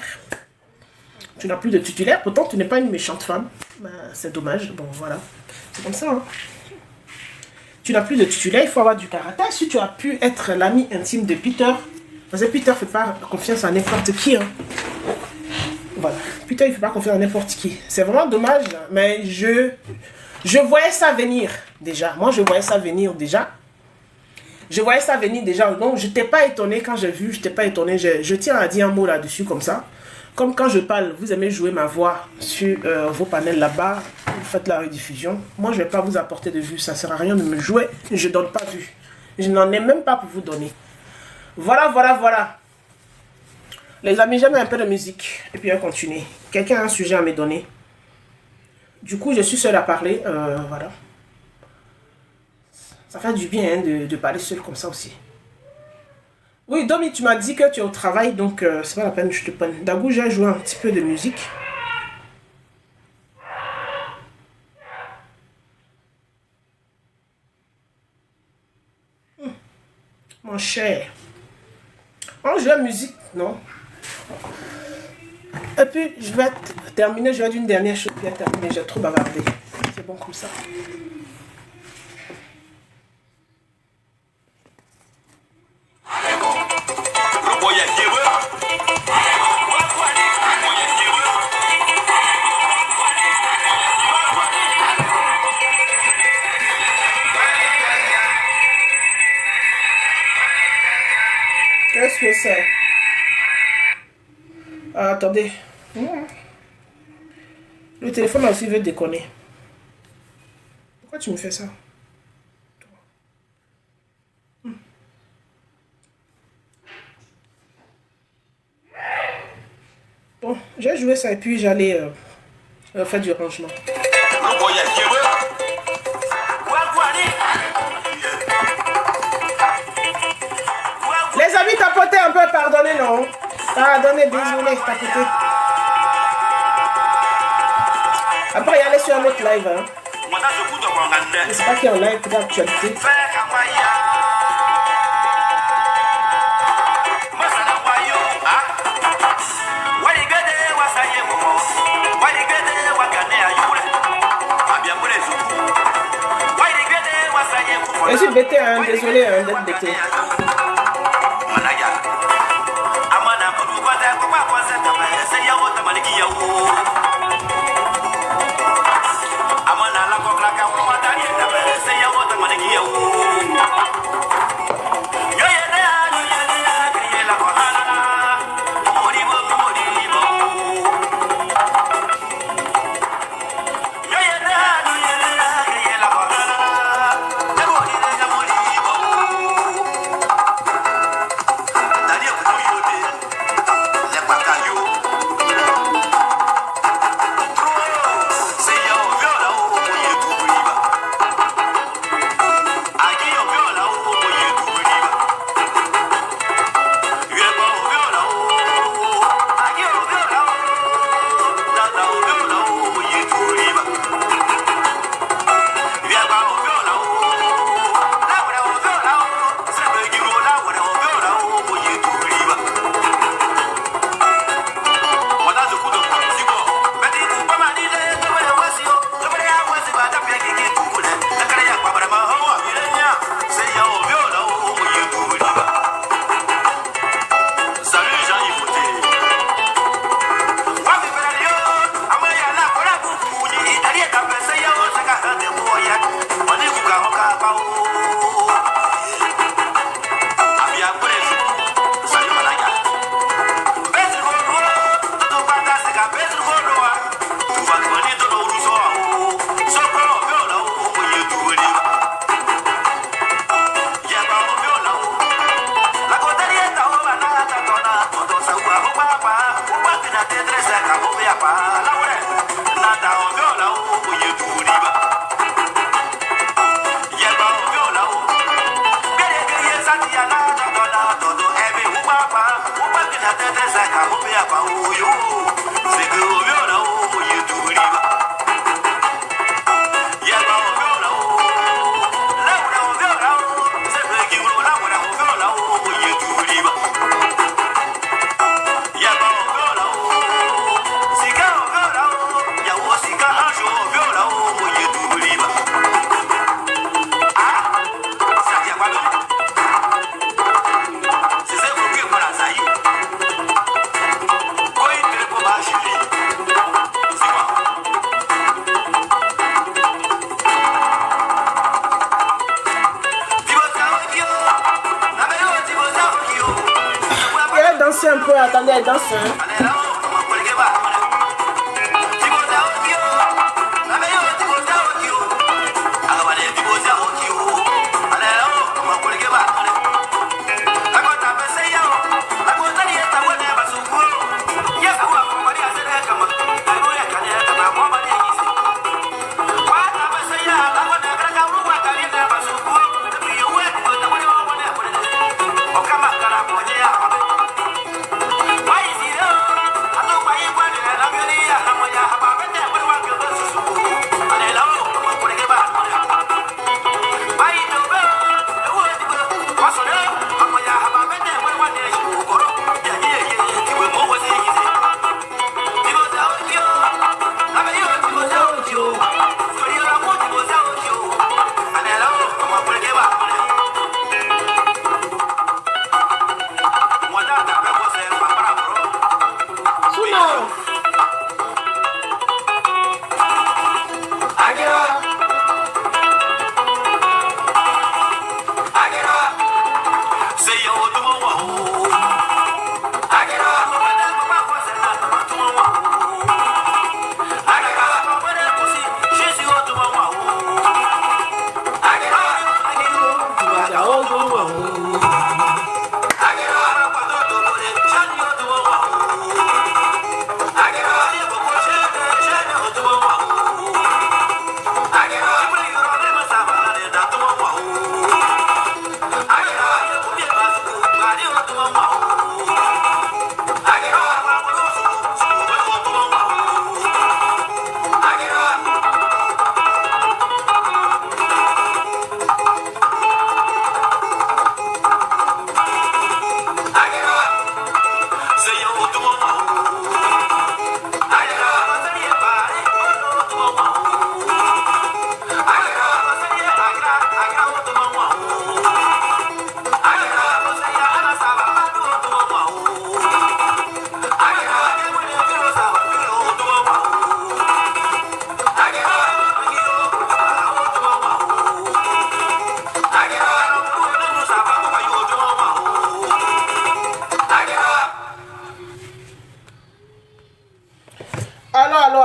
Pourtant, tu n'es pas une méchante femme. Ben, c'est dommage. Bon, voilà. C'est comme ça. Hein. Tu n'as plus de titulaire. Il faut avoir du caractère. Si tu as pu être l'ami intime de Peter. Parce que Peter ne fait pas confiance à n'importe qui. Hein. Voilà. Peter, il ne fait pas confiance à n'importe qui. C'est vraiment dommage. Mais je voyais ça venir déjà. Moi, je voyais ça venir déjà. Donc, je n'étais pas étonné quand j'ai vu. Je n'étais pas étonné. Je tiens à dire un mot là-dessus comme ça. Comme quand je parle, vous aimez jouer ma voix sur vos panels là-bas. Vous faites la rediffusion. Moi, je ne vais pas vous apporter de vues. Ça ne sert à rien de me jouer. Je ne donne pas de vues. Je n'en ai même pas pour vous donner. Voilà. Les amis, j'aime un peu de musique. Et puis, on va continuer. Quelqu'un a un sujet à me donner. Du coup, je suis seule à parler. Voilà. Ça fait du bien hein, de parler seule comme ça aussi. Oui, Domi, tu m'as dit que tu es au travail, donc c'est pas la peine que je te prenne. D'abord, j'ai joué un petit peu de musique. Mon cher. On joue la musique, non? Et puis, je vais terminer, je vais dire une dernière chose, puis terminer, j'ai trop bavardé. C'est bon comme ça. Qu'est-ce que c'est? Ah, attendez. Le téléphone aussi veut déconner. Pourquoi tu me fais ça? Bon, j'ai joué ça et puis j'allais faire du rangement. Les amis, tapotez un peu, pardonnez, non? Pardonnez, désolé, tapotez. Après, il y aller sur un autre live. Hein. Je sais pas qui est en live pour l'actualité. Je suis bêté, hein, désolé hein, d'être bêté. Un peu, attendez, elle danse.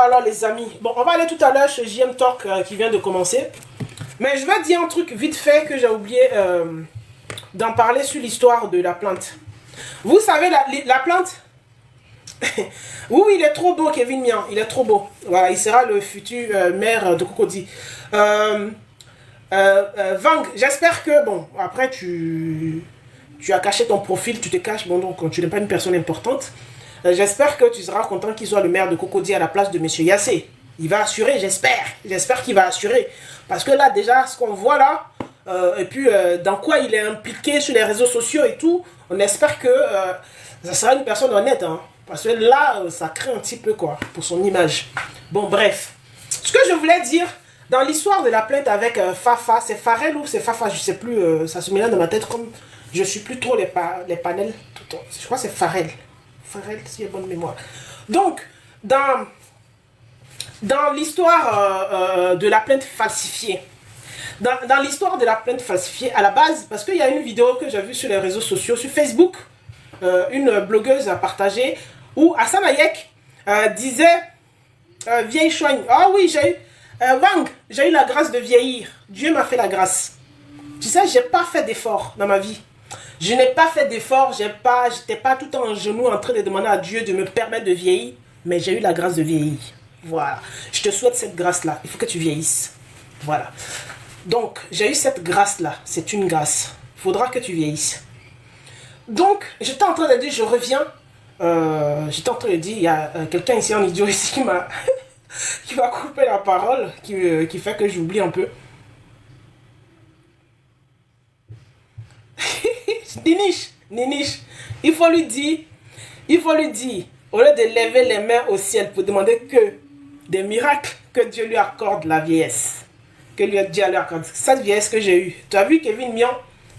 Alors les amis, bon, on va aller tout à l'heure chez JM Talk qui vient de commencer. Mais je vais dire un truc vite fait que j'ai oublié d'en parler sur l'histoire de la plainte. Vous savez, la plainte, oui, il est trop beau, Kevin Mian, il est trop beau. Voilà, il sera le futur maire de Cocody. Vang, j'espère que, bon, après tu as caché ton profil, tu te caches, bon, donc tu n'es pas une personne importante. J'espère que tu seras content qu'il soit le maire de Cocody à la place de M. Yassé. Il va assurer, j'espère. J'espère qu'il va assurer. Parce que là, déjà, ce qu'on voit là, et puis dans quoi il est impliqué sur les réseaux sociaux et tout, on espère que ça sera une personne honnête. Hein, parce que là, ça craint un petit peu, quoi, pour son image. Bon, bref. Ce que je voulais dire, dans l'histoire de la plainte avec Fafa, c'est Farel ou c'est Fafa, je sais plus, ça se mélange dans ma tête comme je suis plus trop les panels. Je crois que c'est Farel. Farel, si j'ai bonne mémoire. Donc, dans l'histoire de la plainte falsifiée, dans l'histoire de la plainte falsifiée, à la base, parce qu'il y a une vidéo que j'ai vue sur les réseaux sociaux, sur Facebook, une blogueuse a partagé, où Hassan Hayek disait, vieille choigne, ah oui, j'ai eu, Wang, j'ai eu la grâce de vieillir, Dieu m'a fait la grâce. Tu sais, j'ai pas fait d'effort dans ma vie. Je n'ai pas fait d'effort, j'étais pas tout le temps en genoux en train de demander à Dieu de me permettre de vieillir, mais j'ai eu la grâce de vieillir. Voilà. Je te souhaite cette grâce-là. Il faut que tu vieillisses. Voilà. Donc, j'ai eu cette grâce-là. C'est une grâce. Il faudra que tu vieillisses. Donc, j'étais en train de dire, je reviens j'étais en train de dire, il y a quelqu'un ici en idiot ici qui m'a qui m'a coupé la parole, qui fait que j'oublie un peu. Niniche, Niniche, il faut lui dire, au lieu de lever les mains au ciel pour demander que des miracles, que Dieu lui accorde la vieillesse. Que Dieu lui accorde cette vieillesse que j'ai eue. Tu as vu Kevin Mian,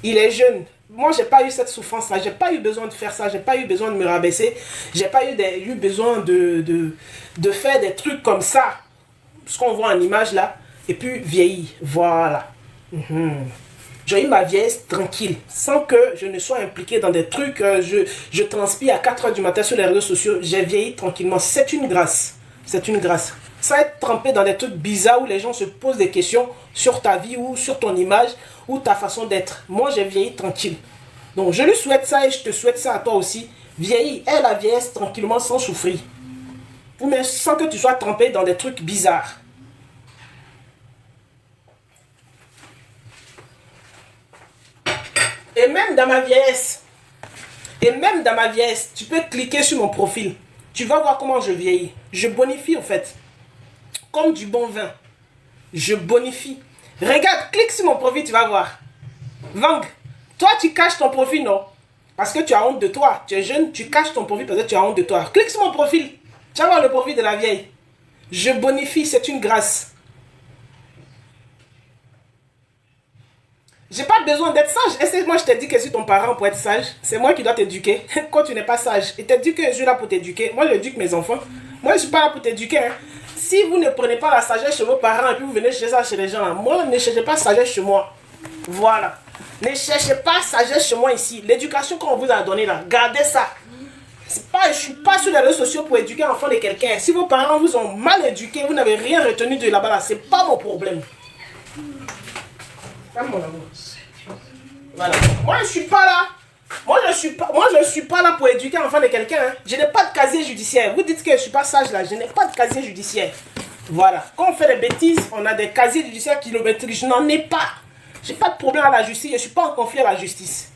il est jeune. Moi, j'ai pas eu cette souffrance-là. J'ai pas eu besoin de faire ça. J'ai pas eu besoin de me rabaisser. J'ai pas eu besoin de faire des trucs comme ça. Ce qu'on voit en image là. Et puis vieillir. Voilà. J'ai eu ma vieillesse tranquille, sans que je ne sois impliqué dans des trucs. Je transpire à 4 h du matin sur les réseaux sociaux. J'ai vieilli tranquillement. C'est une grâce. C'est une grâce. Sans être trempé dans des trucs bizarres où les gens se posent des questions sur ta vie ou sur ton image ou ta façon d'être. Moi, j'ai vieilli tranquille. Donc, je lui souhaite ça et je te souhaite ça à toi aussi. Vieillis, aie la vieillesse tranquillement sans souffrir. Mais sans que tu sois trempé dans des trucs bizarres. Et même dans ma vieillesse, tu peux cliquer sur mon profil. Tu vas voir comment je vieillis. Je bonifie en fait. Comme du bon vin. Je bonifie. Regarde, clique sur mon profil, tu vas voir. Vang, toi tu caches ton profil, non? Parce que tu as honte de toi. Tu es jeune, tu caches ton profil parce que tu as honte de toi. Clique sur mon profil. Tu vas voir le profil de la vieille. Je bonifie, c'est une grâce. J'ai pas besoin d'être sage. Est-ce que moi je t'ai dit que je suis ton parent pour être sage? C'est moi qui dois t'éduquer quand tu n'es pas sage. Et t'as dit que je suis là pour t'éduquer. Moi j'éduque mes enfants. Moi je suis pas là pour t'éduquer. Hein. Si vous ne prenez pas la sagesse chez vos parents et puis vous venez chercher ça chez les gens, moi ne cherchez pas sagesse chez moi. Voilà. Ne cherchez pas sagesse chez moi ici. L'éducation qu'on vous a donnée là, gardez ça. Je ne suis pas sur les réseaux sociaux pour éduquer l'enfant de quelqu'un. Si vos parents vous ont mal éduqué, vous n'avez rien retenu de là-bas, là, c'est pas mon problème. Mon amour. Voilà. Moi je suis pas là. Moi je suis pas là pour éduquer l'enfant de quelqu'un. Hein. Je n'ai pas de casier judiciaire. Vous dites que je suis pas sage là. Je n'ai pas de casier judiciaire. Voilà. Quand on fait des bêtises, on a des casiers judiciaires kilométriques. Je n'en ai pas. J'ai pas de problème à la justice. Je suis pas en conflit à la justice.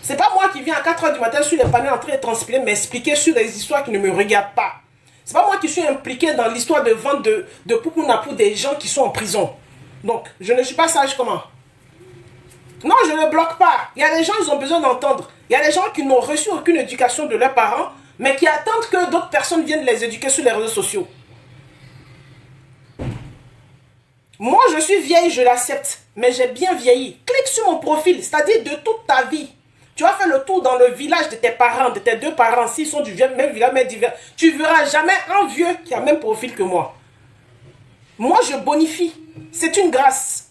C'est pas moi qui viens à 4 h du matin sur les panneaux en train de transpirer, m'expliquer sur des histoires qui ne me regardent pas. C'est pas moi qui suis impliqué dans l'histoire de vente de Poupouna pour des gens qui sont en prison. Donc, je ne suis pas sage comment? Non, je ne bloque pas. Il y a des gens, ils ont besoin d'entendre. Il y a des gens qui n'ont reçu aucune éducation de leurs parents, mais qui attendent que d'autres personnes viennent les éduquer sur les réseaux sociaux. Moi, je suis vieille, je l'accepte, mais j'ai bien vieilli. Clique sur mon profil, c'est-à-dire de toute ta vie. Tu as fait le tour dans le village de tes parents, de tes 2 parents, s'ils sont du même village, mais divers. Tu ne verras jamais un vieux qui a le même profil que moi. Moi, je bonifie. C'est une grâce.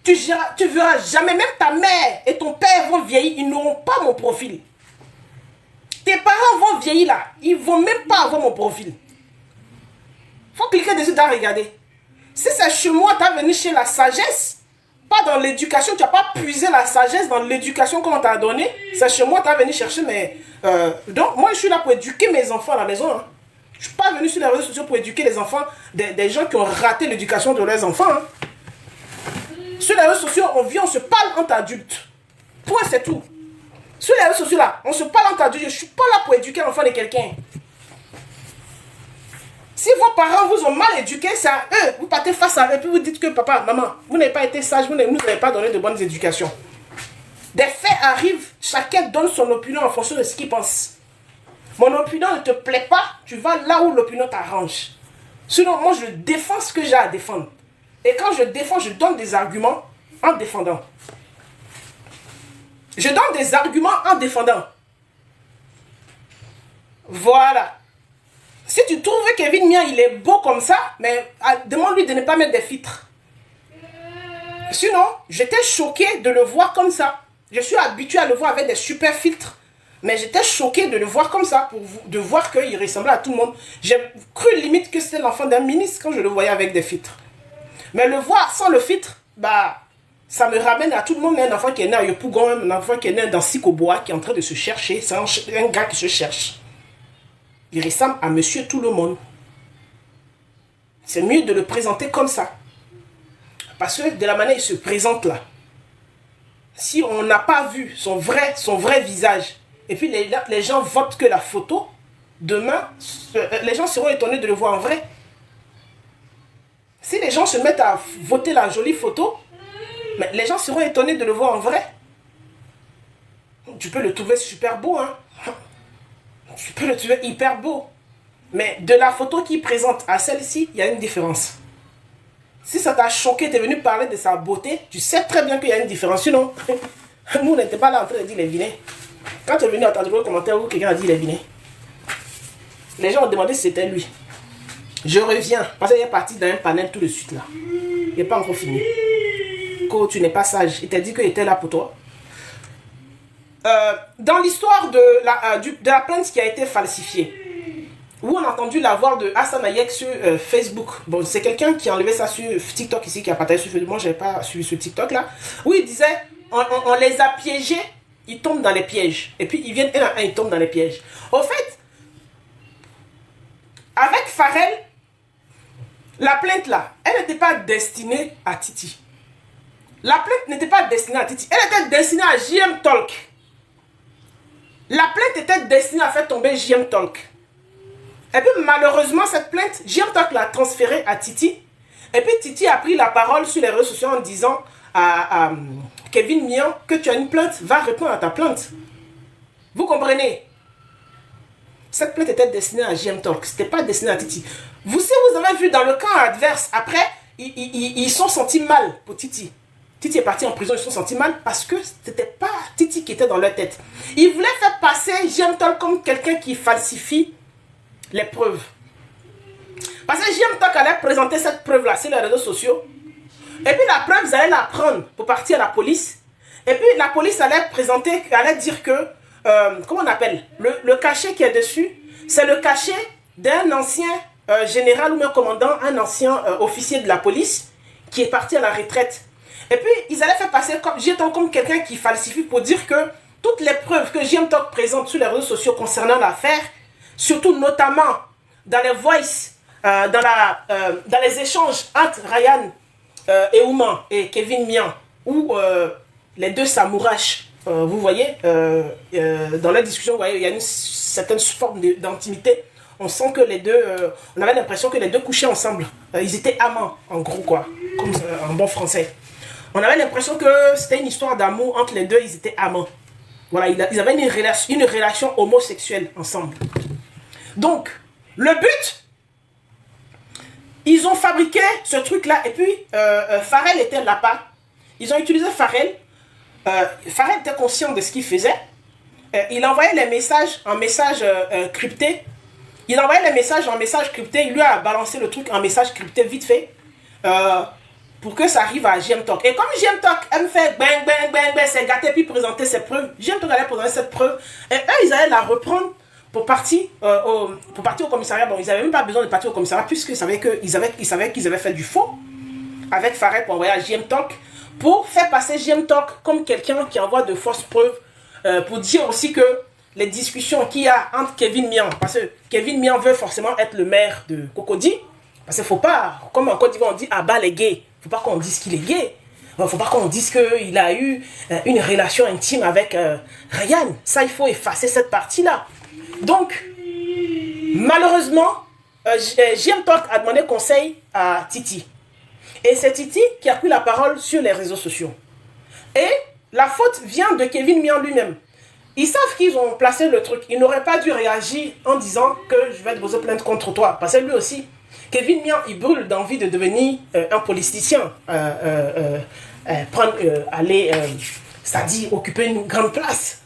Tu verras jamais, même ta mère et ton père vont vieillir, ils n'auront pas mon profil. Tes parents vont vieillir là, ils ne vont même pas avoir mon profil. Il faut cliquer dessus et regarder. Si c'est chez moi, tu as venu chez la sagesse, pas dans l'éducation, tu n'as pas puisé la sagesse dans l'éducation qu'on t'a donnée. C'est chez moi, tu as venu chercher mes... donc, moi, je suis là pour éduquer mes enfants à la maison. Hein. Je ne suis pas venu sur les réseaux sociaux pour éduquer les enfants, des gens qui ont raté l'éducation de leurs enfants. Hein. Sur les réseaux sociaux, on vient, on se parle entre adultes. Point, c'est tout. Sur les réseaux sociaux, là, on se parle entre adultes. Je ne suis pas là pour éduquer l'enfant de quelqu'un. Si vos parents vous ont mal éduqué, c'est à eux. Vous partez face à eux et puis vous dites que papa, maman, vous n'avez pas été sage, vous ne nous avez pas donné de bonnes éducations. Des faits arrivent, chacun donne son opinion en fonction de ce qu'il pense. Mon opinion ne te plaît pas, tu vas là où l'opinion t'arrange. Sinon, moi, je défends ce que j'ai à défendre. Et quand je défends, je donne des arguments en défendant. Je donne des arguments en défendant. Voilà. Si tu trouves que Kevin Mian, il est beau comme ça, mais demande-lui de ne pas mettre des filtres. Sinon, j'étais choqué de le voir comme ça. Je suis habitué à le voir avec des super filtres. Mais j'étais choqué de le voir comme ça, de voir qu'il ressemblait à tout le monde. J'ai cru limite que c'était l'enfant d'un ministre quand je le voyais avec des filtres. Mais le voir sans le filtre, bah, ça me ramène à tout le monde. Un enfant qui est né à Yopougon, un enfant qui est né dans Sikoboa, qui est en train de se chercher. C'est un gars qui se cherche. Il ressemble à monsieur tout le monde. C'est mieux de le présenter comme ça. Parce que de la manière il se présente là, si on n'a pas vu son vrai visage, et puis les gens votent que la photo, demain, les gens seront étonnés de le voir en vrai. Si les gens se mettent à voter la jolie photo, mais les gens seront étonnés de le voir en vrai. Tu peux le trouver super beau, hein. Tu peux le trouver hyper beau. Mais de la photo qu'il présente à celle-ci, il y a une différence. Si ça t'a choqué, tu es venu parler de sa beauté, tu sais très bien qu'il y a une différence. Sinon, nous, on n'était pas là en train de dire les vinets. Quand tu es venu entendre le commentaire où quelqu'un a dit les vinets, les gens ont demandé si c'était lui. Je reviens, parce qu'il est parti dans un panel tout de suite là. Il n'est pas encore fini. Quand tu n'es pas sage, il t'a dit qu'il était là pour toi. Dans l'histoire de la plainte qui a été falsifiée, où on a entendu la voix de Hassan Ayek sur Facebook. Bon, c'est quelqu'un qui a enlevé ça sur TikTok ici, qui a partagé sur Facebook. Moi, je n'avais pas suivi ce TikTok là. Où il disait, on les a piégés, ils tombent dans les pièges. Et puis, ils viennent un à un, ils tombent dans les pièges. Au fait, avec Pharrell, la plainte là, elle n'était pas destinée à Titi. La plainte n'était pas destinée à Titi. Elle était destinée à JM Talk. La plainte était destinée à faire tomber JM Talk. Et puis malheureusement, cette plainte, JM Talk l'a transférée à Titi. Et puis Titi a pris la parole sur les réseaux sociaux en disant à Kevin Mian que tu as une plainte, va répondre à ta plainte. Vous comprenez? Cette plainte était destinée à JM Talk. Ce n'était pas destiné à Titi. Vous avez vu dans le camp adverse, après, ils sont sentis mal pour Titi. Titi est parti en prison, ils se sont sentis mal parce que ce n'était pas Titi qui était dans leur tête. Ils voulaient faire passer JM Talk comme quelqu'un qui falsifie les preuves. Parce que JM Talk allait présenter cette preuve-là sur les réseaux sociaux. Et puis la preuve, ils allaient la prendre pour partir à la police. Et puis la police allait présenter, allait dire que, comment on appelle, le cachet qui est dessus, c'est le cachet d'un ancien général ou même commandant, un ancien officier de la police qui est parti à la retraite. Et puis, ils allaient faire passer JM Talk comme quelqu'un qui falsifie pour dire que toutes les preuves que JM Talk présente sur les réseaux sociaux concernant l'affaire, surtout notamment dans les voices, dans les échanges entre Ryan et Ouman et Kevin Mian, où les deux s'amourachent, vous voyez, dans la discussion, vous voyez, il y a une certaine forme d'intimité. On sent que les deux, on avait l'impression que les deux couchaient ensemble. Ils étaient amants, en gros, quoi, comme en bon français. On avait l'impression que c'était une histoire d'amour entre les deux, ils étaient amants. Voilà, ils avaient une relation homosexuelle ensemble. Donc, le but, ils ont fabriqué ce truc-là, et puis Pharrell était là-bas. Ils ont utilisé Pharrell. Pharrell était conscient de ce qu'il faisait. Il envoyait les messages en message crypté. Il envoyait les messages en message crypté. Il lui a balancé le truc en message crypté vite fait. Pour que ça arrive à JM Talk. Et comme JM Talk aime faire bang, bang, bang, bang, c'est gâté, puis présenter ses preuves, JM Talk allait présenter cette preuve, et eux, ils allaient la reprendre pour partir au commissariat. Bon, ils n'avaient même pas besoin de partir au commissariat, puisqu'ils savaient qu'ils avaient fait du faux avec Pharrell pour envoyer à JM Talk, pour faire passer JM Talk comme quelqu'un qui envoie de fausses preuves, pour dire aussi que les discussions qu'il y a entre Kevin Mian, parce que Kevin Mian veut forcément être le maire de Cocody, parce qu'il ne faut pas, comme en Côte d'Ivoire on dit, ah bah les gays. Il ne faut pas qu'on dise qu'il est gay. Il ne faut pas qu'on dise qu'il a eu une relation intime avec Ryan. Ça, il faut effacer cette partie-là. Donc, malheureusement, JM Talk a demandé conseil à Titi. Et c'est Titi qui a pris la parole sur les réseaux sociaux. Et la faute vient de Kevin Mian lui-même. Ils savent qu'ils ont placé le truc. Ils n'auraient pas dû réagir en disant que je vais déposer plainte contre toi. Parce que lui aussi, Kevin Mian, il brûle d'envie de devenir un politicien, c'est-à-dire occuper une grande place.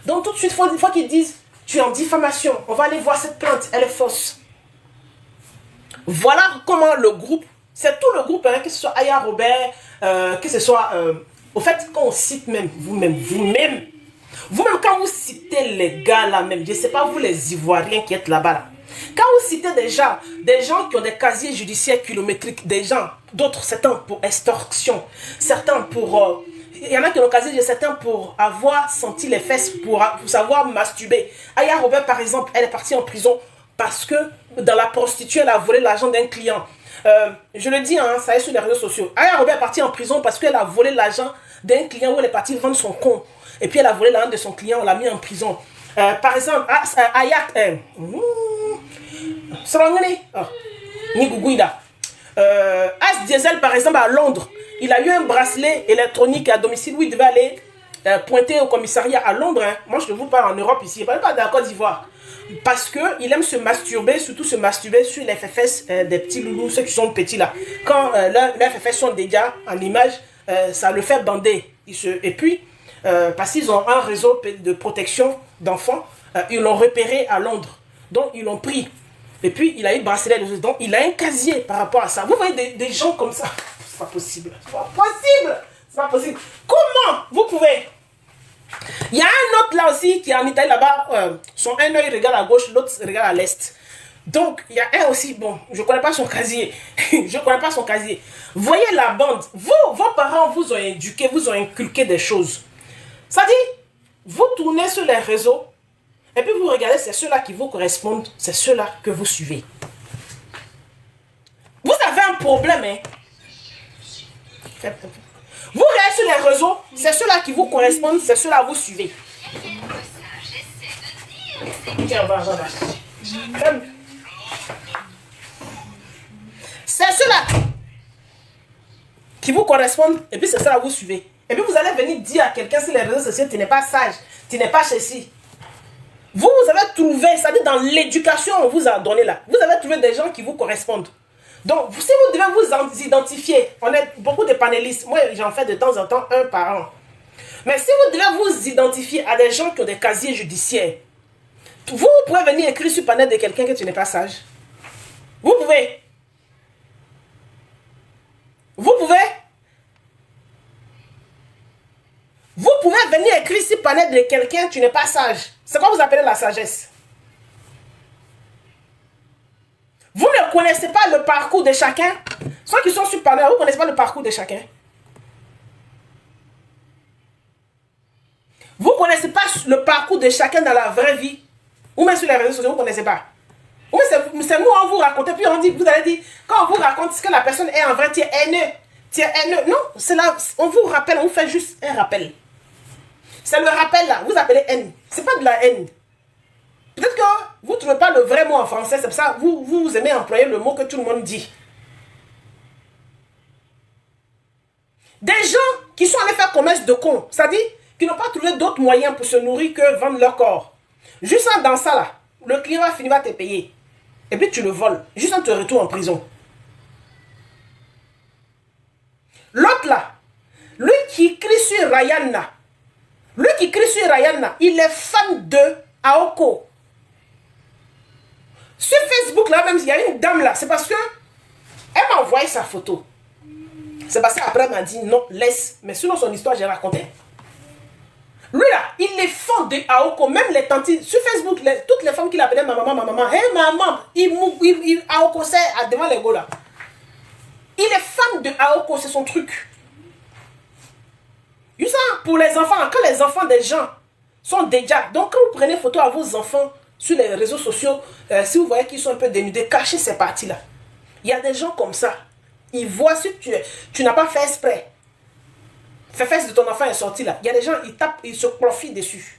Donc tout de suite, une fois qu'ils disent, tu es en diffamation, on va aller voir cette plainte, elle est fausse. Voilà comment le groupe, c'est tout le groupe, hein, que ce soit Aya Robert, que ce soit, au fait, quand on cite même, vous-même, quand vous citez les gars là même, je ne sais pas vous les Ivoiriens qui êtes là-bas là, quand vous citez déjà des gens qui ont des casiers judiciaires kilométriques, des gens, d'autres, certains pour extorsion, certains pour... il y en a qui ont casier, certains pour avoir senti les fesses, pour savoir masturber. Aya Robert, par exemple, elle est partie en prison parce que dans la prostituée, elle a volé l'argent d'un client. Je le dis, hein, ça est sur les réseaux sociaux. Aya Robert est partie en prison parce qu'elle a volé l'argent d'un client où elle est partie vendre son con. Et puis elle a volé l'argent de son client, on l'a mis en prison. Par exemple, Ayak, Srangani, Niguguida. As Diesel, par exemple, à Londres, il a eu un bracelet électronique à domicile où il devait aller pointer au commissariat à Londres. Hein. Moi, je ne vous parle en Europe ici, je ne parle pas de la Côte d'Ivoire. Parce qu'il aime se masturber, surtout se masturber sur les fesses des petits loulous, ceux qui sont petits là. Quand leurs fesses sont déjà en image, ça le fait bander. Et puis, parce qu'ils ont un réseau de protection d'enfants, ils l'ont repéré à Londres. Donc, ils l'ont pris. Et puis, il a eu bracelet. Donc, il a un casier par rapport à ça. Vous voyez des gens comme ça. C'est pas possible. C'est pas possible. C'est pas possible. Comment vous pouvez... Il y a un autre là aussi qui est en Italie là-bas. Son un œil regarde à gauche, l'autre regarde à l'est. Donc, il y a un aussi, bon, je ne connais pas son casier. Je ne connais pas son casier. Voyez la bande. Vos parents vous ont éduqué, vous ont inculqué des choses. Ça dit, vous tournez sur les réseaux et puis vous regardez, c'est ceux-là qui vous correspondent, c'est ceux-là que vous suivez. Vous avez un problème, hein. Vous regardez sur les réseaux, c'est ceux-là qui vous correspondent, c'est ceux-là que vous suivez. Tiens, va. C'est ceux-là qui vous correspondent, et puis c'est ceux-là que vous suivez. Et puis vous allez venir dire à quelqu'un sur les réseaux sociaux, tu n'es pas sage, tu n'es pas ceci. Vous avez trouvé, c'est-à-dire dans l'éducation on vous a donné là, vous avez trouvé des gens qui vous correspondent. Donc, si vous devez vous identifier, on est beaucoup de panélistes, moi j'en fais de temps en temps un par an. Mais si vous devez vous identifier à des gens qui ont des casiers judiciaires, vous pouvez venir écrire sur le panel de quelqu'un que tu n'es pas sage. Vous pouvez. Vous pouvez. Vous pouvez venir écrire sur le panel de quelqu'un que tu n'es pas sage. C'est quoi vous appelez la sagesse? Vous ne connaissez pas le parcours de chacun. Ceux qui sont sur panel, vous ne connaissez pas le parcours de chacun. Vous ne connaissez pas le parcours de chacun dans la vraie vie. Ou même sur les réseaux sociaux, vous ne connaissez pas. Ou c'est nous, on vous raconte. Puis on dit, vous allez dire, quand on vous raconte ce que la personne est en vrai, tu es haineux. Tu es haineux. Non, c'est là, on vous rappelle, on vous fait juste un rappel. C'est le rappel là, vous appelez haine. Ce n'est pas de la haine. Peut-être que vous ne trouvez pas le vrai mot en français, c'est pour ça que vous aimez employer le mot que tout le monde dit. Des gens qui sont allés faire commerce de cons, c'est-à-dire qui n'ont pas trouvé d'autres moyens pour se nourrir que vendre leur corps. Juste en dans ça là, le client va finir par te payer. Et puis tu le voles, juste en te retourne en prison. L'autre là, lui qui crie sur Rihanna, il est fan de Aoko. Sur Facebook, là, même s'il y a une dame là, c'est parce que elle m'a envoyé sa photo. C'est parce qu'après, elle m'a dit non, laisse. Mais sinon, son histoire, j'ai raconté. Lui là, il est fan de Aoko. Même les tantes, sur Facebook, toutes les femmes qui l'appelaient ma maman. Hé, maman, Aoko, c'est devant les gars là. Il est fan de Aoko, c'est son truc. Ça, pour les enfants, quand les enfants des gens sont déjà. Donc, quand vous prenez photo à vos enfants sur les réseaux sociaux, si vous voyez qu'ils sont un peu dénudés, cachez ces parties-là. Il y a des gens comme ça. Ils voient si tu n'as pas fait exprès. Fais fesse de ton enfant est sorti là. Il y a des gens, ils tapent, ils se profitent dessus.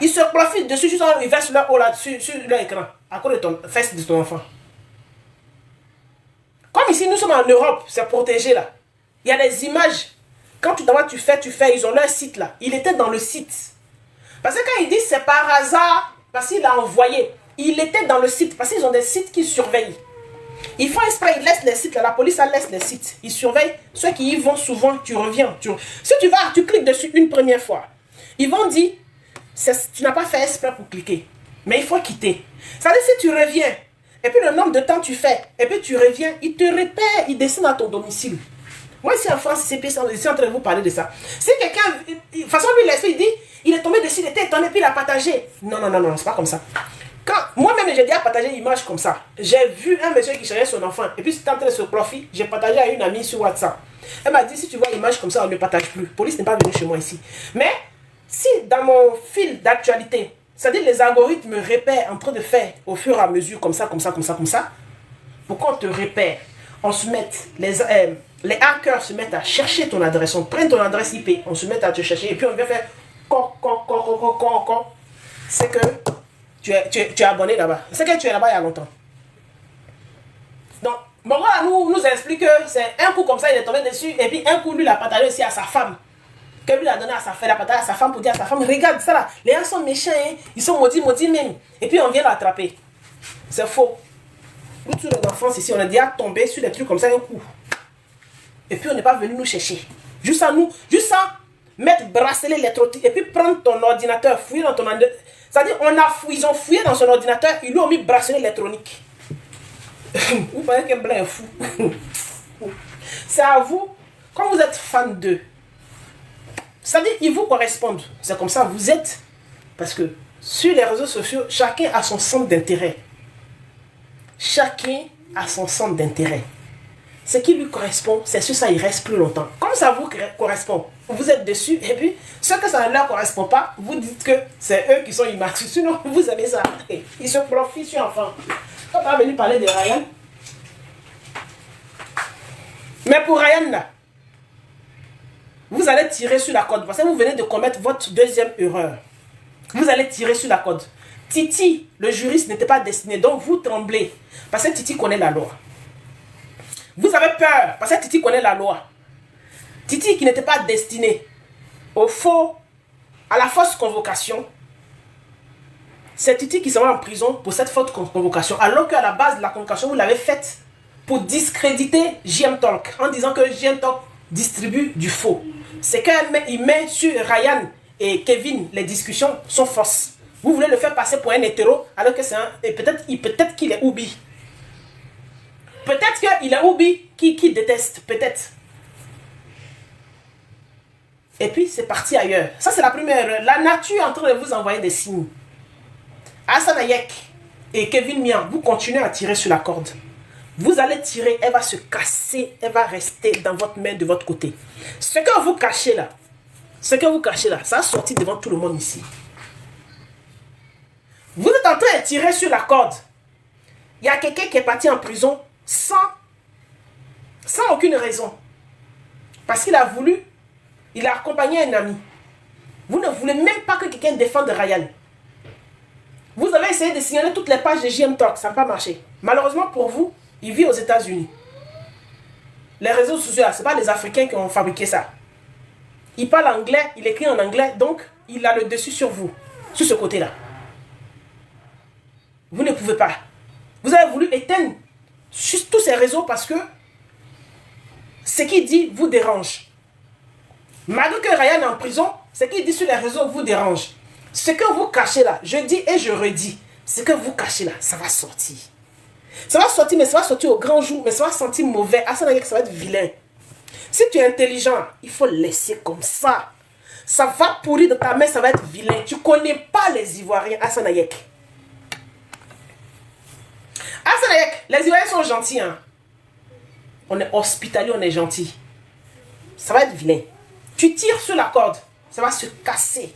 Ils se profitent dessus, juste ils versent leur eau là, sur leur écran, à cause de ton fesse de ton enfant. Comme ici, nous sommes en Europe, c'est protégé là. Il y a des images. Quand tu t'envoies, tu fais, ils ont leur site là. Il était dans le site. Parce que quand ils disent c'est par hasard, parce qu'il a envoyé, il était dans le site, parce qu'ils ont des sites qui surveillent. Ils font exprès, ils laissent les sites, la police elle laisse les sites. Ils surveillent, ceux qui y vont souvent, tu reviens. Si tu vas, tu cliques dessus une première fois. Ils vont dire, tu n'as pas fait exprès pour cliquer, mais il faut quitter. Ça veut dire si tu reviens, et puis le nombre de temps tu fais, et puis tu reviens, ils te repèrent, ils descendent à ton domicile. Moi ici en France, je suis en train de vous parler de ça. Si quelqu'un, de toute façon lui l'esprit, il dit, il est tombé dessus, il était étonné, puis il a partagé. Non, c'est pas comme ça. Moi-même, j'ai déjà partagé une image comme ça. J'ai vu un monsieur qui cherchait son enfant, et puis c'était en train de se profiter. J'ai partagé à une amie sur WhatsApp. Elle m'a dit, si tu vois une image comme ça, on ne partage plus. La police n'est pas venue chez moi ici. Mais, si dans mon fil d'actualité, c'est-à-dire les algorithmes me repèrent en train de faire au fur et à mesure, comme ça, pourquoi on te repère? On se met, les hackers se mettent à chercher ton adresse, on prend ton adresse IP, on se met à te chercher, et puis on vient faire c'est que tu es abonné là-bas. C'est que tu es là-bas il y a longtemps. Donc, mon gars nous explique que c'est un coup comme ça, il est tombé dessus, et puis un coup, lui, il a partagé aussi à sa femme. Que lui a donné à sa femme, il a partagé à sa femme pour dire à sa femme, regarde ça là, les gens sont méchants, hein? Ils sont maudits même. Et puis on vient l'attraper. C'est faux. Nous, tous les enfants ici, on est déjà tombé sur des trucs comme ça un coup. Et puis on n'est pas venu nous chercher. Juste à mettre bracelet électronique et puis prendre ton ordinateur, fouiller dans ton ordinateur. C'est-à-dire, ils ont fouillé dans son ordinateur, ils lui ont mis bracelet électronique. Vous voyez que blanc est fou. C'est à vous, quand vous êtes fan d'eux, c'est-à-dire ils vous correspondent. C'est comme ça vous êtes. Parce que sur les réseaux sociaux, chacun a son centre d'intérêt. Chacun a son centre d'intérêt. Ce qui lui correspond, c'est sur ça il reste plus longtemps. Comme ça vous correspond, vous êtes dessus. Et puis, ceux que ça ne leur correspond pas, vous dites que c'est eux qui sont immaculés. Sinon, vous aimez ça. Ils se profitent sur enfant. On va venir parler de Ryan. Mais pour Ryan, là, vous allez tirer sur la corde. Parce que vous venez de commettre votre deuxième erreur. Vous allez tirer sur la corde. Titi, le juriste, n'était pas destiné. Donc, vous tremblez. Parce que Titi connaît la loi. Vous avez peur. Parce que Titi connaît la loi. Titi qui n'était pas destiné à la fausse convocation. C'est Titi qui sera en prison pour cette fausse convocation. Alors qu'à la base de la convocation, vous l'avez faite pour discréditer JM Talk. En disant que JM Talk distribue du faux. C'est qu'il met sur Ryan et Kevin, les discussions sont fausses. Vous voulez le faire passer pour un hétéro, alors que c'est un... Et peut-être qu'il est oubi. Peut-être qu'il est oubi qui déteste. Peut-être. Et puis, c'est parti ailleurs. Ça, c'est la première. La nature est en train de vous envoyer des signes. Hassan Ayek et Kevin Mian, vous continuez à tirer sur la corde. Vous allez tirer, elle va se casser, elle va rester dans votre main de votre côté. Ce que vous cachez là, ça va sortir devant tout le monde ici. Vous êtes en train de tirer sur la corde. Il y a quelqu'un qui est parti en prison sans aucune raison. Parce qu'il a voulu, il a accompagné un ami. Vous ne voulez même pas que quelqu'un défende Ryan. Vous avez essayé de signaler toutes les pages de JM Talk, ça n'a pas marché. Malheureusement pour vous, il vit aux États-Unis. Les réseaux sociaux, ce n'est pas les Africains qui ont fabriqué ça. Il parle anglais, il écrit en anglais, donc il a le dessus sur vous, sur ce côté-là. Vous ne pouvez pas. Vous avez voulu éteindre sur tous ces réseaux parce que ce qu'il dit vous dérange. Malgré que Ryan est en prison, ce qu'il dit sur les réseaux vous dérange. Ce que vous cachez là, je dis et je redis, ce que vous cachez là, ça va sortir. Ça va sortir, mais ça va sortir au grand jour, mais ça va sentir mauvais. Ah, ça va être vilain. Si tu es intelligent, il faut laisser comme ça. Ça va pourrir dans ta main, ça va être vilain. Tu ne connais pas les Ivoiriens, Hassan Ayek. Hassan Ayek, les Ivoiriens sont gentils. Hein? On est hospitalier, on est gentil. Ça va être vilain. Tu tires sur la corde, ça va se casser.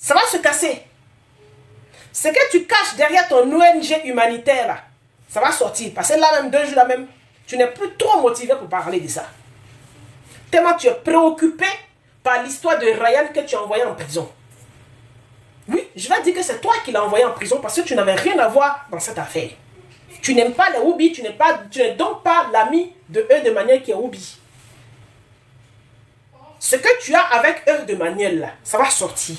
Ça va se casser. Ce que tu caches derrière ton ONG humanitaire, là, ça va sortir. Parce que là même, 2 jours là même, tu n'es plus trop motivé pour parler de ça. Tellement tu es préoccupé par l'histoire de Ryan que tu as envoyé en prison. Oui, je vais dire que c'est toi qui l'as envoyé en prison parce que tu n'avais rien à voir dans cette affaire. Tu n'aimes pas les Woubi, tu n'es donc pas l'ami de eux de manière qui est Woubi. Ce que tu as avec eux de manière là, ça va sortir.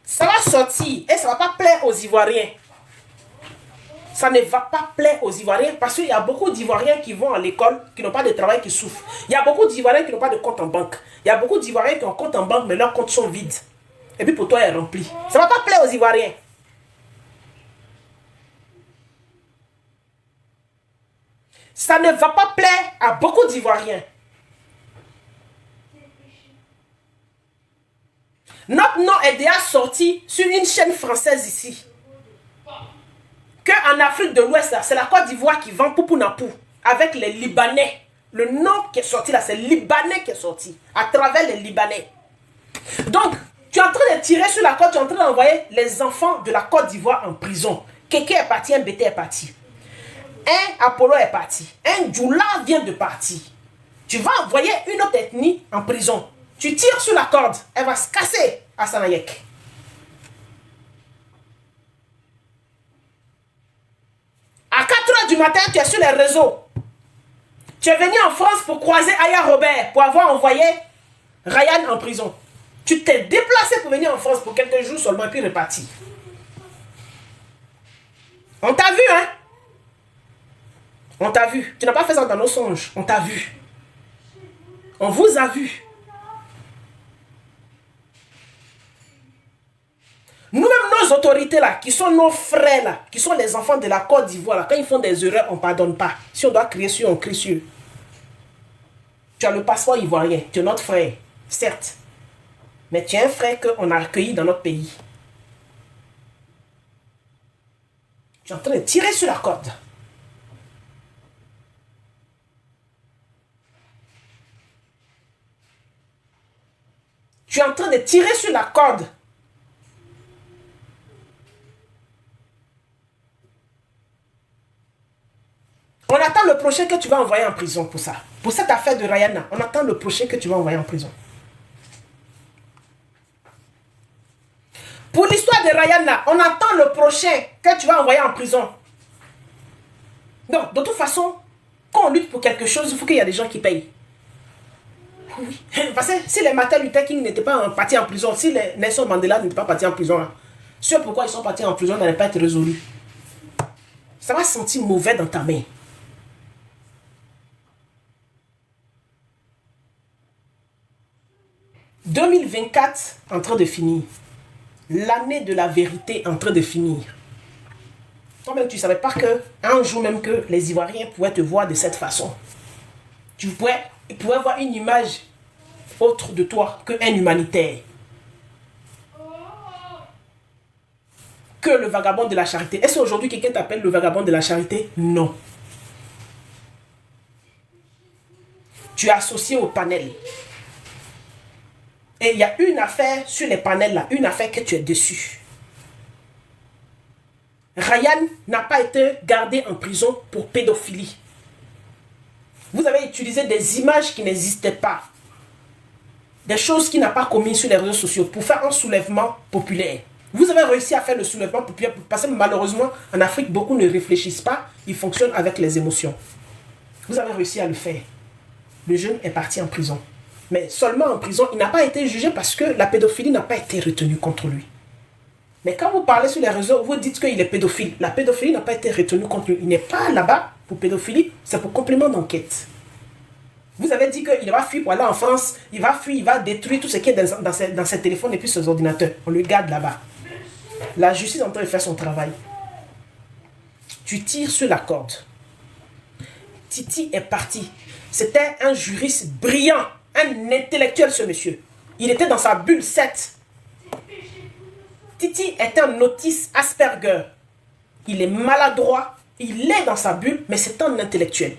Ça va sortir et ça ne va pas plaire aux Ivoiriens. Ça ne va pas plaire aux Ivoiriens parce qu'il y a beaucoup d'Ivoiriens qui vont à l'école, qui n'ont pas de travail, qui souffrent. Il y a beaucoup d'Ivoiriens qui n'ont pas de compte en banque. Il y a beaucoup d'Ivoiriens qui ont un compte en banque mais leurs comptes sont vides. Et puis pour toi, il est rempli. Ça ne va pas plaire aux Ivoiriens. Ça ne va pas plaire à beaucoup d'Ivoiriens. Notre nom est déjà sorti sur une chaîne française ici. Qu'en Afrique de l'Ouest, c'est la Côte d'Ivoire qui vend Poupou Napou avec les Libanais. Le nom qui est sorti là, c'est Libanais qui est sorti à travers les Libanais. Donc, tu es en train de tirer sur la côte, tu es en train d'envoyer les enfants de la Côte d'Ivoire en prison. Quelqu'un est parti, un bêté est parti. Un Apollo est parti. Un Djoula vient de partir. Tu vas envoyer une autre ethnie en prison. Tu tires sur la corde. Elle va se casser à Sanayek. À 4 h du matin, tu es sur les réseaux. Tu es venu en France pour croiser Aya Robert, pour avoir envoyé Ryan en prison. Tu t'es déplacé pour venir en France pour quelques jours seulement et puis reparti. On t'a vu, hein? On t'a vu. Tu n'as pas fait ça dans nos songes. On t'a vu. On vous a vu. Nous-mêmes, nos autorités là, qui sont nos frères là, qui sont les enfants de la Côte d'Ivoire là, quand ils font des erreurs, on ne pardonne pas. Si on doit crier sur, on crie sur. Tu as le passeport ivoirien, tu es notre frère, certes. Mais tu es un frère qu'on a accueilli dans notre pays. Tu es en train de tirer sur la corde. Tu es en train de tirer sur la corde. On attend le prochain que tu vas envoyer en prison pour ça. Pour cette affaire de Rihanna, on attend le prochain que tu vas envoyer en prison. Pour l'histoire de Rihanna, on attend le prochain que tu vas envoyer en prison. Donc, de toute façon, quand on lutte pour quelque chose, il faut qu'il y ait des gens qui payent. Oui. Parce que si les Martin Luther King n'étaient pas partis en prison, si les Nelson Mandela n'étaient pas partis en prison, là, ce pourquoi ils sont partis en prison n'allait pas être résolu. Ça va sentir mauvais dans ta main. « 2024 en train de finir. L'année de la vérité en train de finir. » Toi-même, tu ne savais pas qu'un jour même que les Ivoiriens pouvaient te voir de cette façon. Ils pouvaient voir une image autre de toi qu'un humanitaire. Que le vagabond de la charité. Est-ce qu'aujourd'hui quelqu'un t'appelle le vagabond de la charité? Non. Tu es associé au panel. Et il y a une affaire sur les panels là, une affaire que tu es dessus. Ryan n'a pas été gardé en prison pour pédophilie. Vous avez utilisé des images qui n'existaient pas. Des choses qu'il n'a pas commises sur les réseaux sociaux pour faire un soulèvement populaire. Vous avez réussi à faire le soulèvement populaire parce que malheureusement, en Afrique, beaucoup ne réfléchissent pas. Ils fonctionnent avec les émotions. Vous avez réussi à le faire. Le jeune est parti en prison. Mais seulement en prison, il n'a pas été jugé parce que la pédophilie n'a pas été retenue contre lui. Mais quand vous parlez sur les réseaux, vous dites qu'il est pédophile. La pédophilie n'a pas été retenue contre lui. Il n'est pas là-bas pour pédophilie, c'est pour complément d'enquête. Vous avez dit qu'il va fuir pour aller en France, il va fuir, il va détruire tout ce qui est dans ses téléphones et puis ses ordinateurs. On le garde là-bas. La justice est en train de faire son travail. Tu tires sur la corde. Titi est parti. C'était un juriste brillant, un intellectuel ce monsieur. Il était dans sa bulle 7. Titi est un autiste Asperger. Il est maladroit, il est dans sa bulle, mais c'est un intellectuel.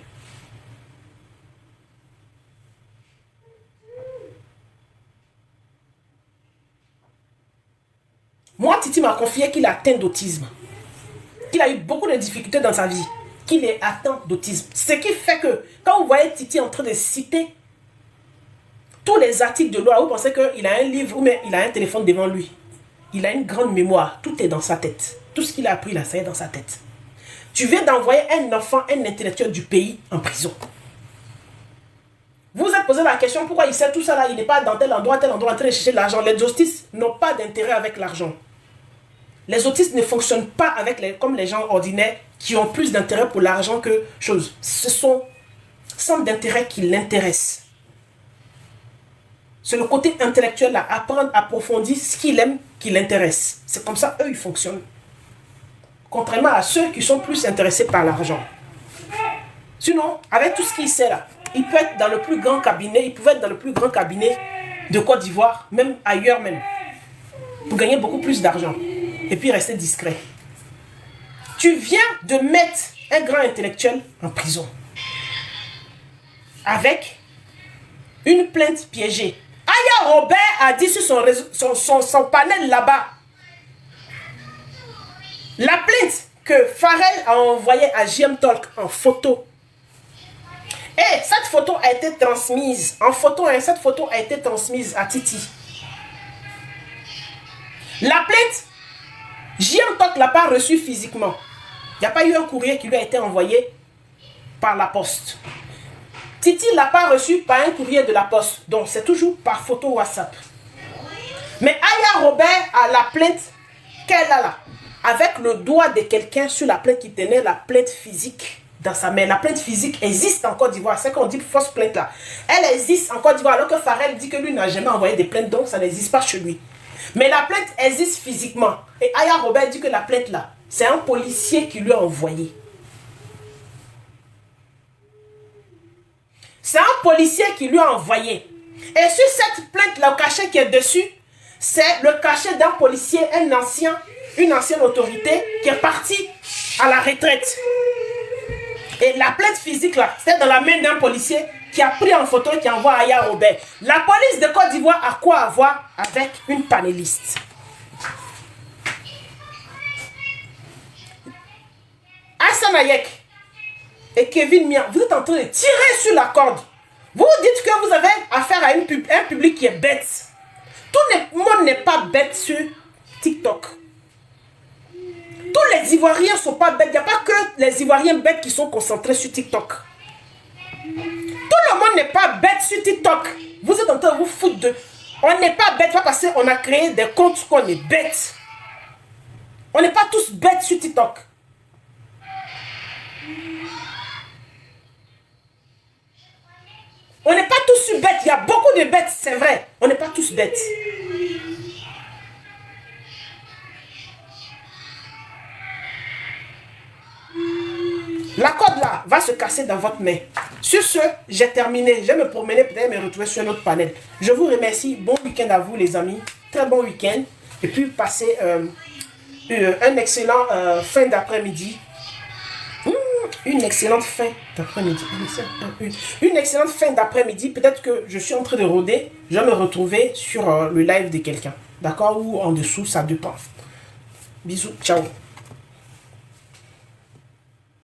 Moi, Titi m'a confié qu'il est atteint d'autisme. Qu'il a eu beaucoup de difficultés dans sa vie. Qu'il est atteint d'autisme. Ce qui fait que, quand vous voyez Titi en train de citer tous les articles de loi, vous pensez qu'il a un livre ou même il a un téléphone devant lui. Il a une grande mémoire. Tout est dans sa tête. Tout ce qu'il a appris là, ça est dans sa tête. Tu viens d'envoyer un enfant, un intellectuel du pays en prison. Vous vous êtes posé la question pourquoi il sait tout ça là, il n'est pas dans tel endroit, en train de chercher l'argent. Les autistes n'ont pas d'intérêt avec l'argent. Les autistes ne fonctionnent pas comme les gens ordinaires qui ont plus d'intérêt pour l'argent que chose. Ce sont centres d'intérêt qui l'intéressent. C'est le côté intellectuel là, apprendre, approfondir ce qu'il aime qui l'intéresse. C'est comme ça, eux, ils fonctionnent. Contrairement à ceux qui sont plus intéressés par l'argent. Sinon, avec tout ce qu'il sait là, il peut être dans le plus grand cabinet, il pouvait être dans le plus grand cabinet de Côte d'Ivoire, même ailleurs même, pour gagner beaucoup plus d'argent. Et puis rester discret. Tu viens de mettre un grand intellectuel en prison. Avec une plainte piégée. Aya Robert a dit sur son panel là-bas. La plainte que Pharrell a envoyé à JM Talk en photo. Et cette photo a été transmise, en photo, hein, cette photo a été transmise à Titi. La plainte, JM Talk ne l'a pas reçue physiquement. Il n'y a pas eu un courrier qui lui a été envoyé par la poste. Titi ne l'a pas reçu par un courrier de la poste. Donc, c'est toujours par photo WhatsApp. Mais Aya Robert a la plainte qu'elle a là, avec le doigt de quelqu'un sur la plainte qui tenait la plainte physique dans sa main. La plainte physique existe en Côte d'Ivoire. C'est qu'on dit fausse plainte là. Elle existe en Côte d'Ivoire alors que Pharrell dit que lui n'a jamais envoyé des plaintes, donc ça n'existe pas chez lui. Mais la plainte existe physiquement. Et Aya Robert dit que la plainte là, c'est un policier qui lui a envoyé. C'est un policier qui lui a envoyé. Et sur cette plainte, le cachet qui est dessus, c'est le cachet d'un policier, une ancienne autorité qui est partie à la retraite. Et la plainte physique là, c'est dans la main d'un policier qui a pris en photo et qui envoie à Aya Robert. La police de Côte d'Ivoire a quoi à voir avec une panéliste? Hassan Ayek et Kevin Mia, vous êtes en train de tirer sur la corde. Vous dites que vous avez affaire à un public qui est bête. Tout le monde n'est pas bête sur TikTok. Tous les Ivoiriens ne sont pas bêtes. Il n'y a pas que les Ivoiriens bêtes qui sont concentrés sur TikTok. Tout le monde n'est pas bête sur TikTok. Vous êtes en train de vous foutre de... On n'est pas bête, pas parce qu'on a créé des comptes qu'on est bête. On n'est pas tous bêtes sur TikTok. On n'est pas tous bêtes. Il y a beaucoup de bêtes, c'est vrai. On n'est pas tous bêtes. La corde là va se casser dans votre main. Sur ce, j'ai terminé. Je vais me promener, peut-être me retrouver sur un autre panel. Je vous remercie. Bon week-end à vous les amis. Très bon week-end. Et puis passez un excellent fin d'après-midi. Une excellente fin d'après-midi. Une excellente fin d'après-midi. Peut-être que je suis en train de rôder. Je vais me retrouver sur le live de quelqu'un. D'accord? Ou en dessous, ça dépend. Bisous. Ciao.